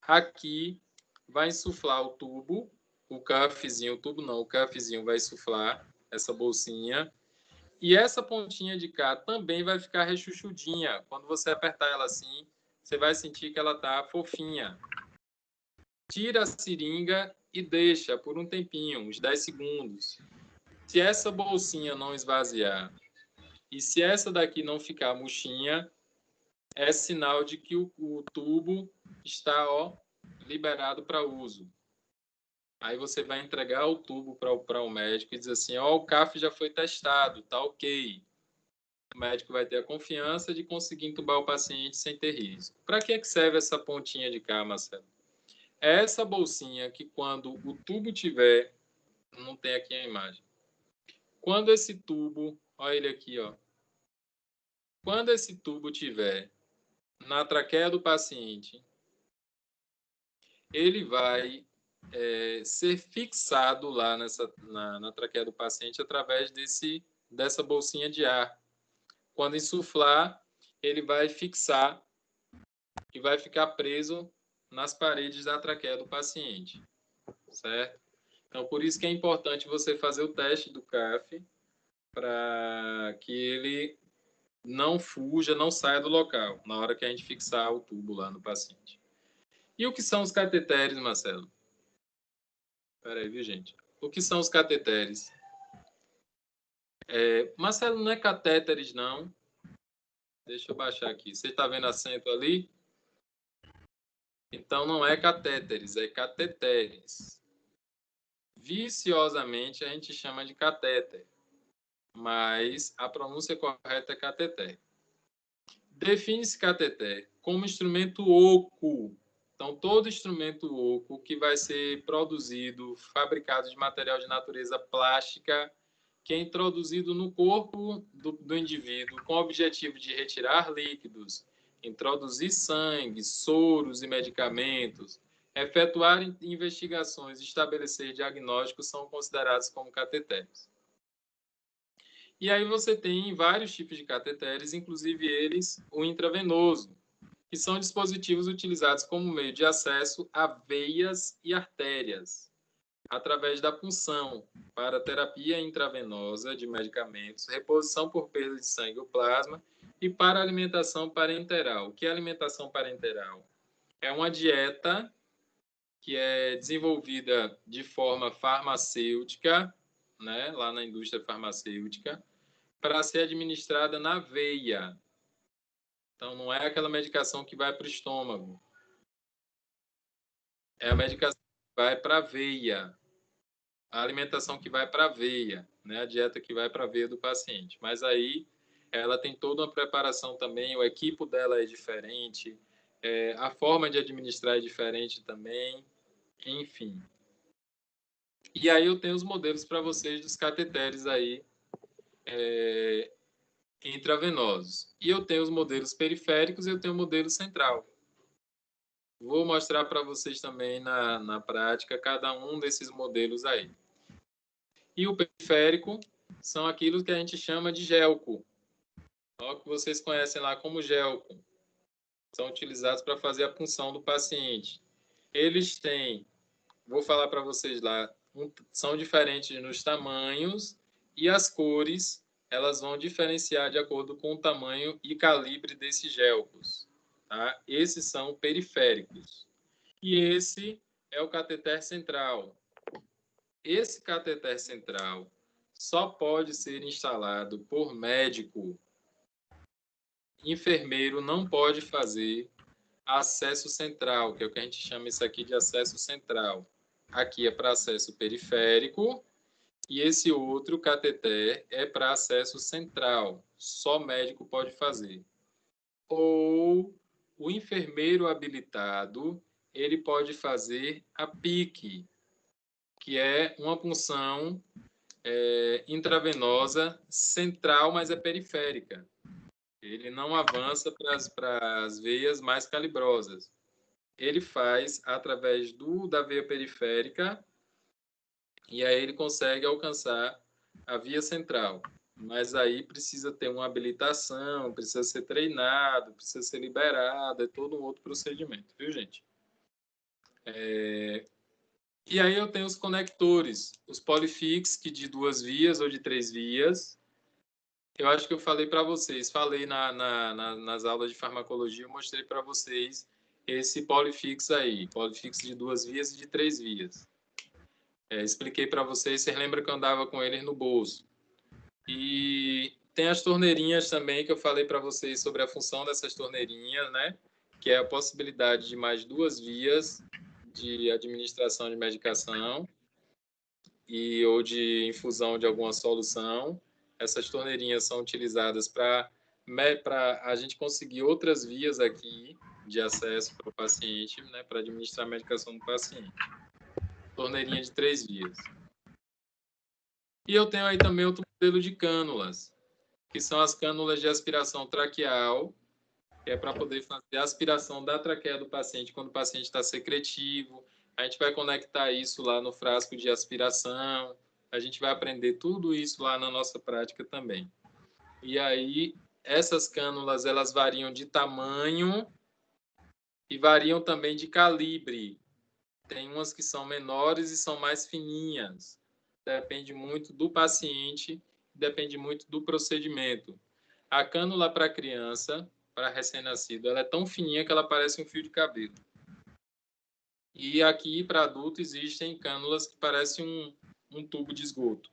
Aqui vai insuflar o tubo, o CAFzinho, o tubo não, o CAFzinho vai insuflar essa bolsinha. E essa pontinha de cá também vai ficar rechuchudinha. Quando você apertar ela assim, você vai sentir que ela tá fofinha. Tira a seringa e deixa por um tempinho, uns 10 segundos. Se essa bolsinha não esvaziar e se essa daqui não ficar murchinha, é sinal de que o tubo está, ó, liberado para uso. Aí você vai entregar o tubo para o médico e diz assim, ó, o CAF já foi testado, tá ok. O médico vai ter a confiança de conseguir entubar o paciente sem ter risco. Para que serve essa pontinha de cá, Marcelo? É essa bolsinha que quando o tubo tiver, não tem aqui a imagem. Quando esse tubo, olha ele aqui, ó. Quando esse tubo tiver na traqueia do paciente, ele vai ser fixado lá na traqueia do paciente através dessa bolsinha de ar. Quando insuflar, ele vai fixar e vai ficar preso nas paredes da traqueia do paciente, certo? Então, por isso que é importante você fazer o teste do CAF para que ele não fuja, não saia do local na hora que a gente fixar o tubo lá no paciente. E o que são os cateteres, Marcelo? Espera aí, viu, gente? O que são os cateteres? Marcelo, não é catéteres, não. Deixa eu baixar aqui. Você está vendo acento ali? Então, não é catéteres, é cateteres. Viciosamente, a gente chama de catéter, mas a pronúncia correta é cateter. Define-se cateter como instrumento oco. Então, todo instrumento oco que vai ser produzido, fabricado de material de natureza plástica, que é introduzido no corpo do indivíduo com o objetivo de retirar líquidos, introduzir sangue, soros e medicamentos, efetuar investigações e estabelecer diagnósticos são considerados como cateteres. E aí você tem vários tipos de cateteres, inclusive eles, o intravenoso, que são dispositivos utilizados como meio de acesso a veias e artérias, através da punção para terapia intravenosa de medicamentos, reposição por perda de sangue ou plasma e para alimentação parenteral. O que é alimentação parenteral? É uma dieta que é desenvolvida de forma farmacêutica, né, lá na indústria farmacêutica, para ser administrada na veia. Então, não é aquela medicação que vai para o estômago. É a medicação vai para a veia, a alimentação que vai para a veia, né? A dieta que vai para a veia do paciente. Mas aí ela tem toda uma preparação também, o equipo dela é diferente, a forma de administrar é diferente também, enfim. E aí eu tenho os modelos para vocês dos cateteres aí, intravenosos. E eu tenho os modelos periféricos e eu tenho o modelo central. Vou mostrar para vocês também na prática cada um desses modelos aí. E o periférico são aquilo que a gente chama de gelco. O que vocês conhecem lá como gelco. São utilizados para fazer a punção do paciente. Eles têm, vou falar para vocês lá, são diferentes nos tamanhos e as cores, elas vão diferenciar de acordo com o tamanho e calibre desses gelcos. Tá? Esses são periféricos. E esse é o cateter central. Esse cateter central só pode ser instalado por médico. Enfermeiro não pode fazer acesso central, que é o que a gente chama isso aqui de acesso central. Aqui é para acesso periférico e esse outro cateter é para acesso central. Só médico pode fazer. Ou o enfermeiro habilitado, ele pode fazer a PIC, que é uma punção intravenosa central, mas é periférica. Ele não avança para as veias mais calibrosas. Ele faz através da veia periférica e aí ele consegue alcançar a via central. Mas aí precisa ter uma habilitação, precisa ser treinado, precisa ser liberado, é todo um outro procedimento, viu, gente? E aí eu tenho os conectores, os Polyfix, que de 2 vias ou de 3 vias. Eu acho que eu falei para vocês, falei nas aulas de farmacologia, eu mostrei para vocês esse Polyfix aí, Polyfix de 2 vias e de 3 vias. Expliquei para vocês, vocês lembram que eu andava com eles no bolso. E tem as torneirinhas também, que eu falei para vocês sobre a função dessas torneirinhas, né? Que é a possibilidade de mais 2 vias de administração de medicação ou de infusão de alguma solução. Essas torneirinhas são utilizadas para a gente conseguir outras vias aqui de acesso para o paciente, né, para administrar a medicação do paciente. Torneirinha de 3 vias. E eu tenho aí também outro modelo de cânulas, que são as cânulas de aspiração traqueal, que é para poder fazer a aspiração da traqueia do paciente quando o paciente está secretivo. A gente vai conectar isso lá no frasco de aspiração. A gente vai aprender tudo isso lá na nossa prática também. E aí, essas cânulas, elas variam de tamanho e variam também de calibre. Tem umas que são menores e são mais fininhas. Depende muito do paciente, depende muito do procedimento. A cânula para criança, para recém-nascido, ela é tão fininha que ela parece um fio de cabelo. E aqui, para adulto, existem cânulas que parecem um tubo de esgoto.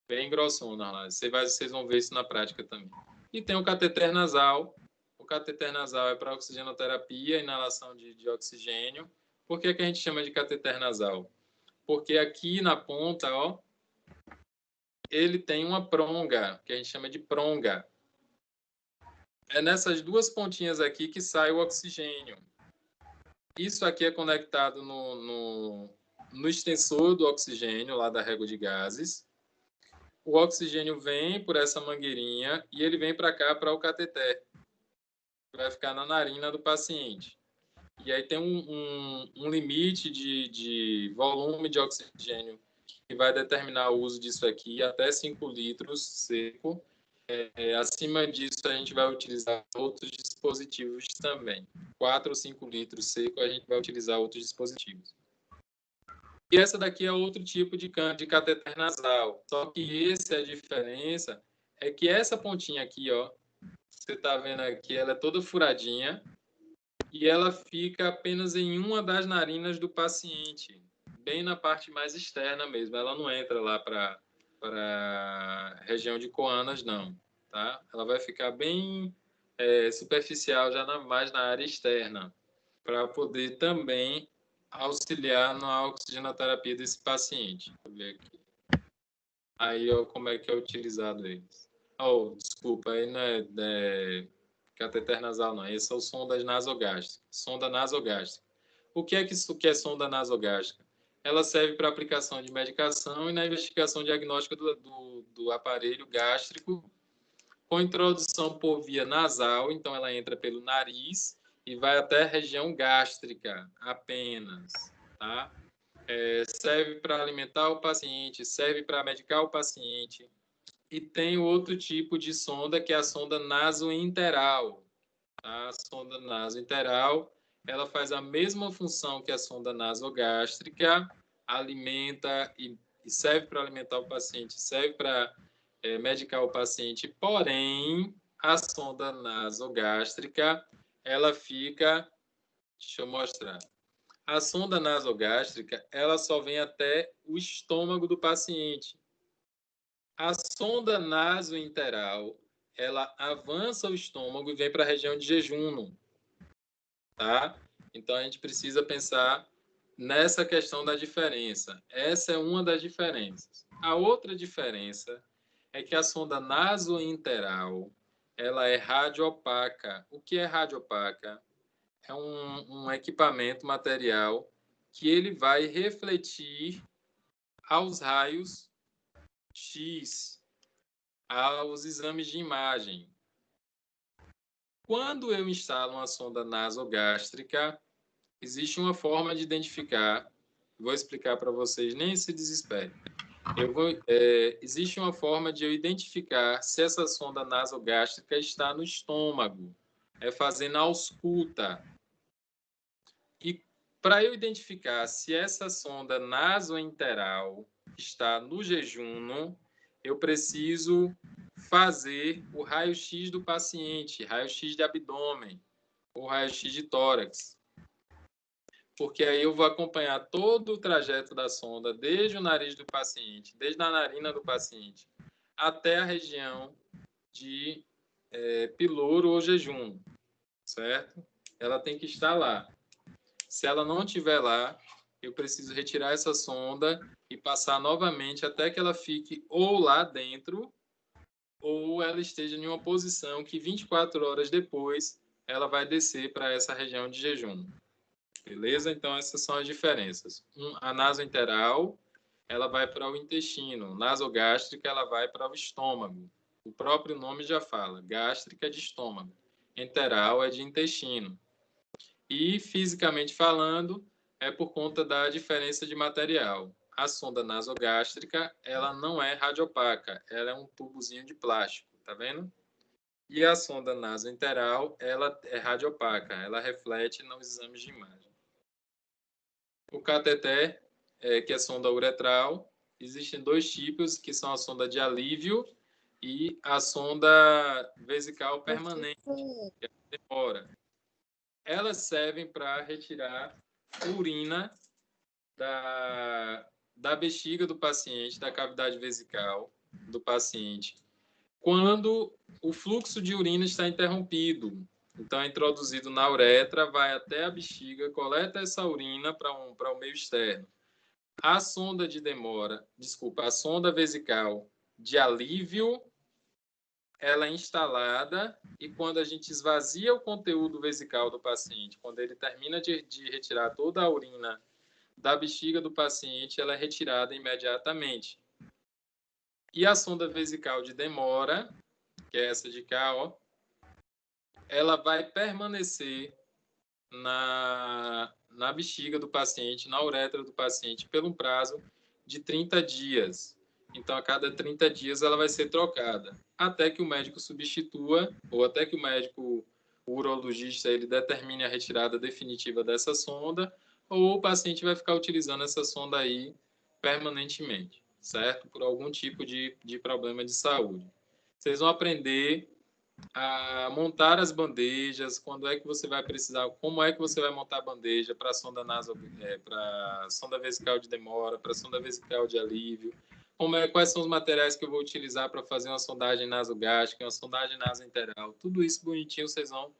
Bem grossona lá. Vocês vão ver isso na prática também. E tem o cateter nasal. O cateter nasal é para oxigenoterapia, inalação de oxigênio. Por que a gente chama de cateter nasal? Porque aqui na ponta, ó, ele tem uma pronga, que a gente chama de pronga. É nessas 2 pontinhas aqui que sai o oxigênio. Isso aqui é conectado no extensor do oxigênio, lá da régua de gases. O oxigênio vem por essa mangueirinha e ele vem para cá, para o cateter. Vai ficar na narina do paciente. E aí tem um limite de volume de oxigênio que vai determinar o uso disso aqui, até 5 litros seco. Acima disso, a gente vai utilizar outros dispositivos também. 4 ou 5 litros seco, a gente vai utilizar outros dispositivos. E essa daqui é outro tipo de cateter nasal. Só que a diferença é que essa pontinha aqui, ó, você está vendo aqui, ela é toda furadinha e ela fica apenas em uma das narinas do paciente, bem na parte mais externa mesmo. Ela não entra lá para a região de coanas, não. Tá? Ela vai ficar bem superficial, já mais na área externa, para poder também auxiliar na oxigenoterapia desse paciente. Deixa eu ver aqui. Aí, ó, como é que é utilizado eles. Oh, desculpa, aí não é cateter nasal, não. Esse é o sonda nasogástrica. Sonda nasogástrica. O que é que isso que é sonda nasogástrica? Ela serve para aplicação de medicação e na investigação diagnóstica do aparelho gástrico, com introdução por via nasal. Então, ela entra pelo nariz e vai até a região gástrica apenas, tá? Serve para alimentar o paciente, serve para medicar o paciente. E tem outro tipo de sonda, que é a sonda nasointeral. A sonda nasointeral, ela faz a mesma função que a sonda nasogástrica, alimenta e serve para alimentar o paciente, serve para medicar o paciente, porém, a sonda nasogástrica, ela fica... Deixa eu mostrar. A sonda nasogástrica, ela só vem até o estômago do paciente. A sonda nasointeral, ela avança o estômago e vem para a região de jejum, tá? Então, a gente precisa pensar nessa questão da diferença. Essa é uma das diferenças. A outra diferença é que a sonda nasointeral, ela é radiopaca. O que é radiopaca? É um equipamento, material, que ele vai refletir aos raios X, aos exames de imagem. Quando eu instalo uma sonda nasogástrica, existe uma forma de identificar, vou explicar para vocês, nem se desespere. Existe uma forma de eu identificar se essa sonda nasogástrica está no estômago, fazendo a ausculta. E para eu identificar se essa sonda nasointeral está no jejum, eu preciso fazer o raio-x do paciente, raio-x de abdômen, ou raio-x de tórax. Porque aí eu vou acompanhar todo o trajeto da sonda, desde o nariz do paciente, desde a narina do paciente, até a região de piloro ou jejum, certo? Ela tem que estar lá. Se ela não estiver lá, eu preciso retirar essa sonda e passar novamente até que ela fique ou lá dentro, ou ela esteja em uma posição que 24 horas depois ela vai descer para essa região de jejum. Beleza? Então, essas são as diferenças. A nasointeral, ela vai para o intestino. Nasogástrica, ela vai para o estômago. O próprio nome já fala. Gástrica é de estômago. Enteral é de intestino. E, fisicamente falando, é por conta da diferença de material. A sonda nasogástrica, ela não é radiopaca. Ela é um tubozinho de plástico. Tá vendo? E a sonda nasointeral, ela é radiopaca. Ela reflete nos exames de imagem. O cateter, que é sonda uretral, existem dois tipos, que são a sonda de alívio e a sonda vesical permanente, que é a demora. Elas servem para retirar urina da bexiga do paciente, da cavidade vesical do paciente, quando o fluxo de urina está interrompido. Então, é introduzido na uretra, vai até a bexiga, coleta essa urina para o meio externo. A sonda de demora, a sonda vesical de alívio, ela é instalada e quando a gente esvazia o conteúdo vesical do paciente, quando ele termina de retirar toda a urina da bexiga do paciente, ela é retirada imediatamente. E a sonda vesical de demora, que é essa de cá, ó, ela vai permanecer na bexiga do paciente, na uretra do paciente, por um prazo de 30 dias. Então, a cada 30 dias ela vai ser trocada, até que o médico substitua, ou até que o médico o urologista ele determine a retirada definitiva dessa sonda, ou o paciente vai ficar utilizando essa sonda aí permanentemente, certo? Por algum tipo de problema de saúde. Vocês vão aprender a montar as bandejas, quando é que você vai precisar, como é que você vai montar a bandeja para a sonda para sonda vesical de demora, para a sonda vesical de alívio, quais são os materiais que eu vou utilizar para fazer uma sondagem nasogástrica, uma sondagem nasointeral, tudo isso bonitinho vocês vão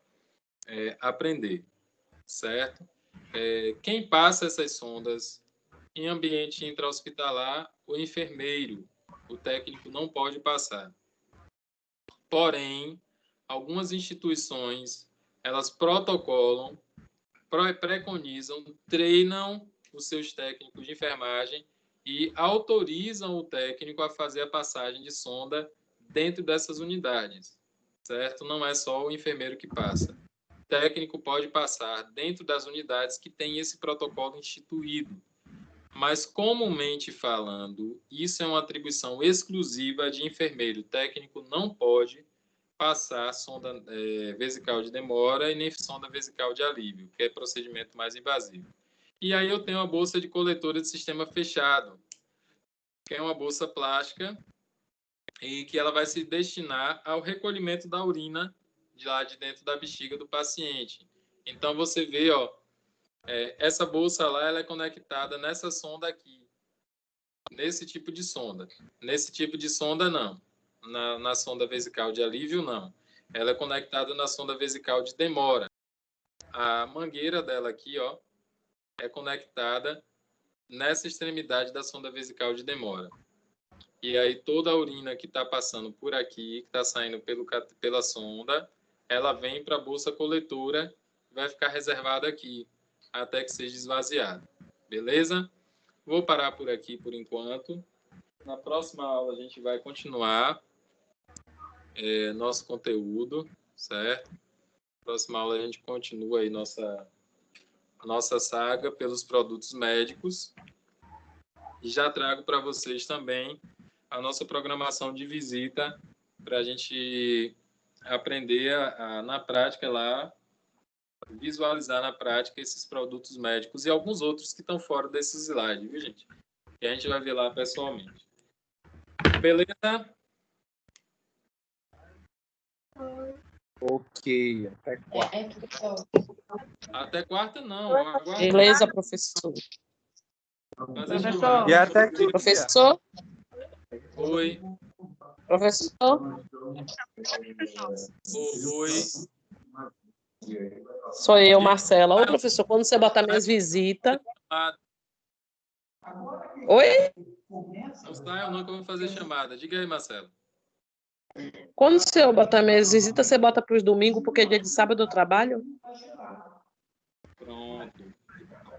aprender, certo? Quem passa essas sondas em ambiente intra-hospitalar, o enfermeiro, o técnico não pode passar. Porém, algumas instituições, elas protocolam, preconizam, treinam os seus técnicos de enfermagem e autorizam o técnico a fazer a passagem de sonda dentro dessas unidades, certo? Não é só o enfermeiro que passa. O técnico pode passar dentro das unidades que têm esse protocolo instituído. Mas, comumente falando, isso é uma atribuição exclusiva de enfermeiro. O técnico não pode passar sonda vesical de demora e nem sonda vesical de alívio, que é procedimento mais invasivo. E aí eu tenho a bolsa de coletora de sistema fechado, que é uma bolsa plástica e que ela vai se destinar ao recolhimento da urina de lá de dentro da bexiga do paciente. Então, você vê, ó, essa bolsa lá, ela é conectada nessa sonda aqui, nesse tipo de sonda. Nesse tipo de sonda, não. Na sonda vesical de alívio, não. Ela é conectada na sonda vesical de demora. A mangueira dela aqui, ó, é conectada nessa extremidade da sonda vesical de demora. E aí toda a urina que está passando por aqui, que está saindo pela sonda, ela vem para a bolsa coletora e vai ficar reservada aqui, até que seja esvaziada. Beleza? Vou parar por aqui por enquanto. Na próxima aula a gente vai continuar nosso conteúdo, certo? Na próxima aula a gente continua aí nossa saga pelos produtos médicos. E já trago para vocês também a nossa programação de visita para a gente aprender na prática lá, visualizar na prática esses produtos médicos e alguns outros que estão fora desses slides, viu, gente? Que a gente vai ver lá pessoalmente. Beleza? Ok, até quarta. Até quarta, não. Agora... Beleza, professor. Professor. E até aqui. Professor? Oi. Professor? Oi. Sou eu, Marcela. Ô, professor, quando você botar minhas visitas... Oi? Não saia não que eu vou fazer chamada. Diga aí, Marcelo. Quando o senhor botar minhas visitas, você bota para os domingos, porque dia de sábado eu trabalho? Pronto.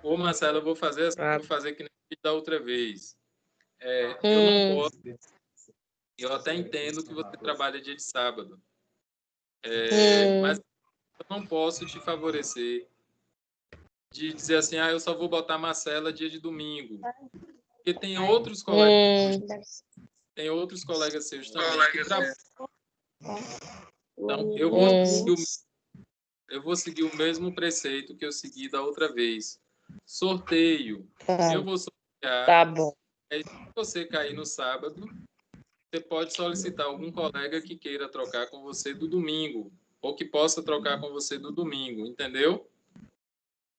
Ô, Marcelo, eu vou fazer que nem da outra vez. Eu não posso... Eu até entendo que você trabalha dia de sábado. Mas eu não posso te favorecer de dizer assim, eu só vou botar Marcela dia de domingo. Porque tem outros colegas... Tem outros colegas seus também que trabalham. Então, eu vou seguir o mesmo preceito que eu segui da outra vez. Sorteio. Eu vou sortear. Tá bom. Aí, se você cair no sábado, você pode solicitar algum colega que queira trocar com você do domingo, ou que possa trocar com você do domingo, entendeu?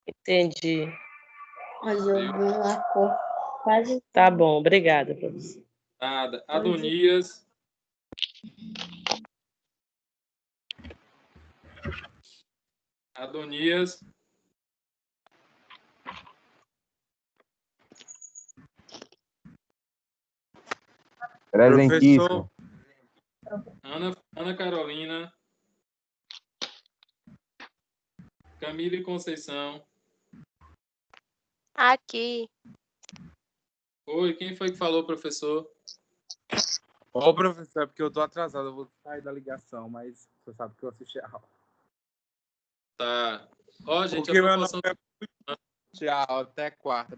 Entendi. Mas eu vi uma cor quase... Tá bom, obrigada, professor. Nada. Adonias. Adonias. Presentíssimo. Ana Carolina. Camila e Conceição. Aqui. Oi, quem foi que falou, professor? Ô, professor, é porque eu tô atrasado, eu vou sair da ligação, mas você sabe que eu assisti a aula. Tá. Ó, gente, porque meu nome é... Tchau, até quarta.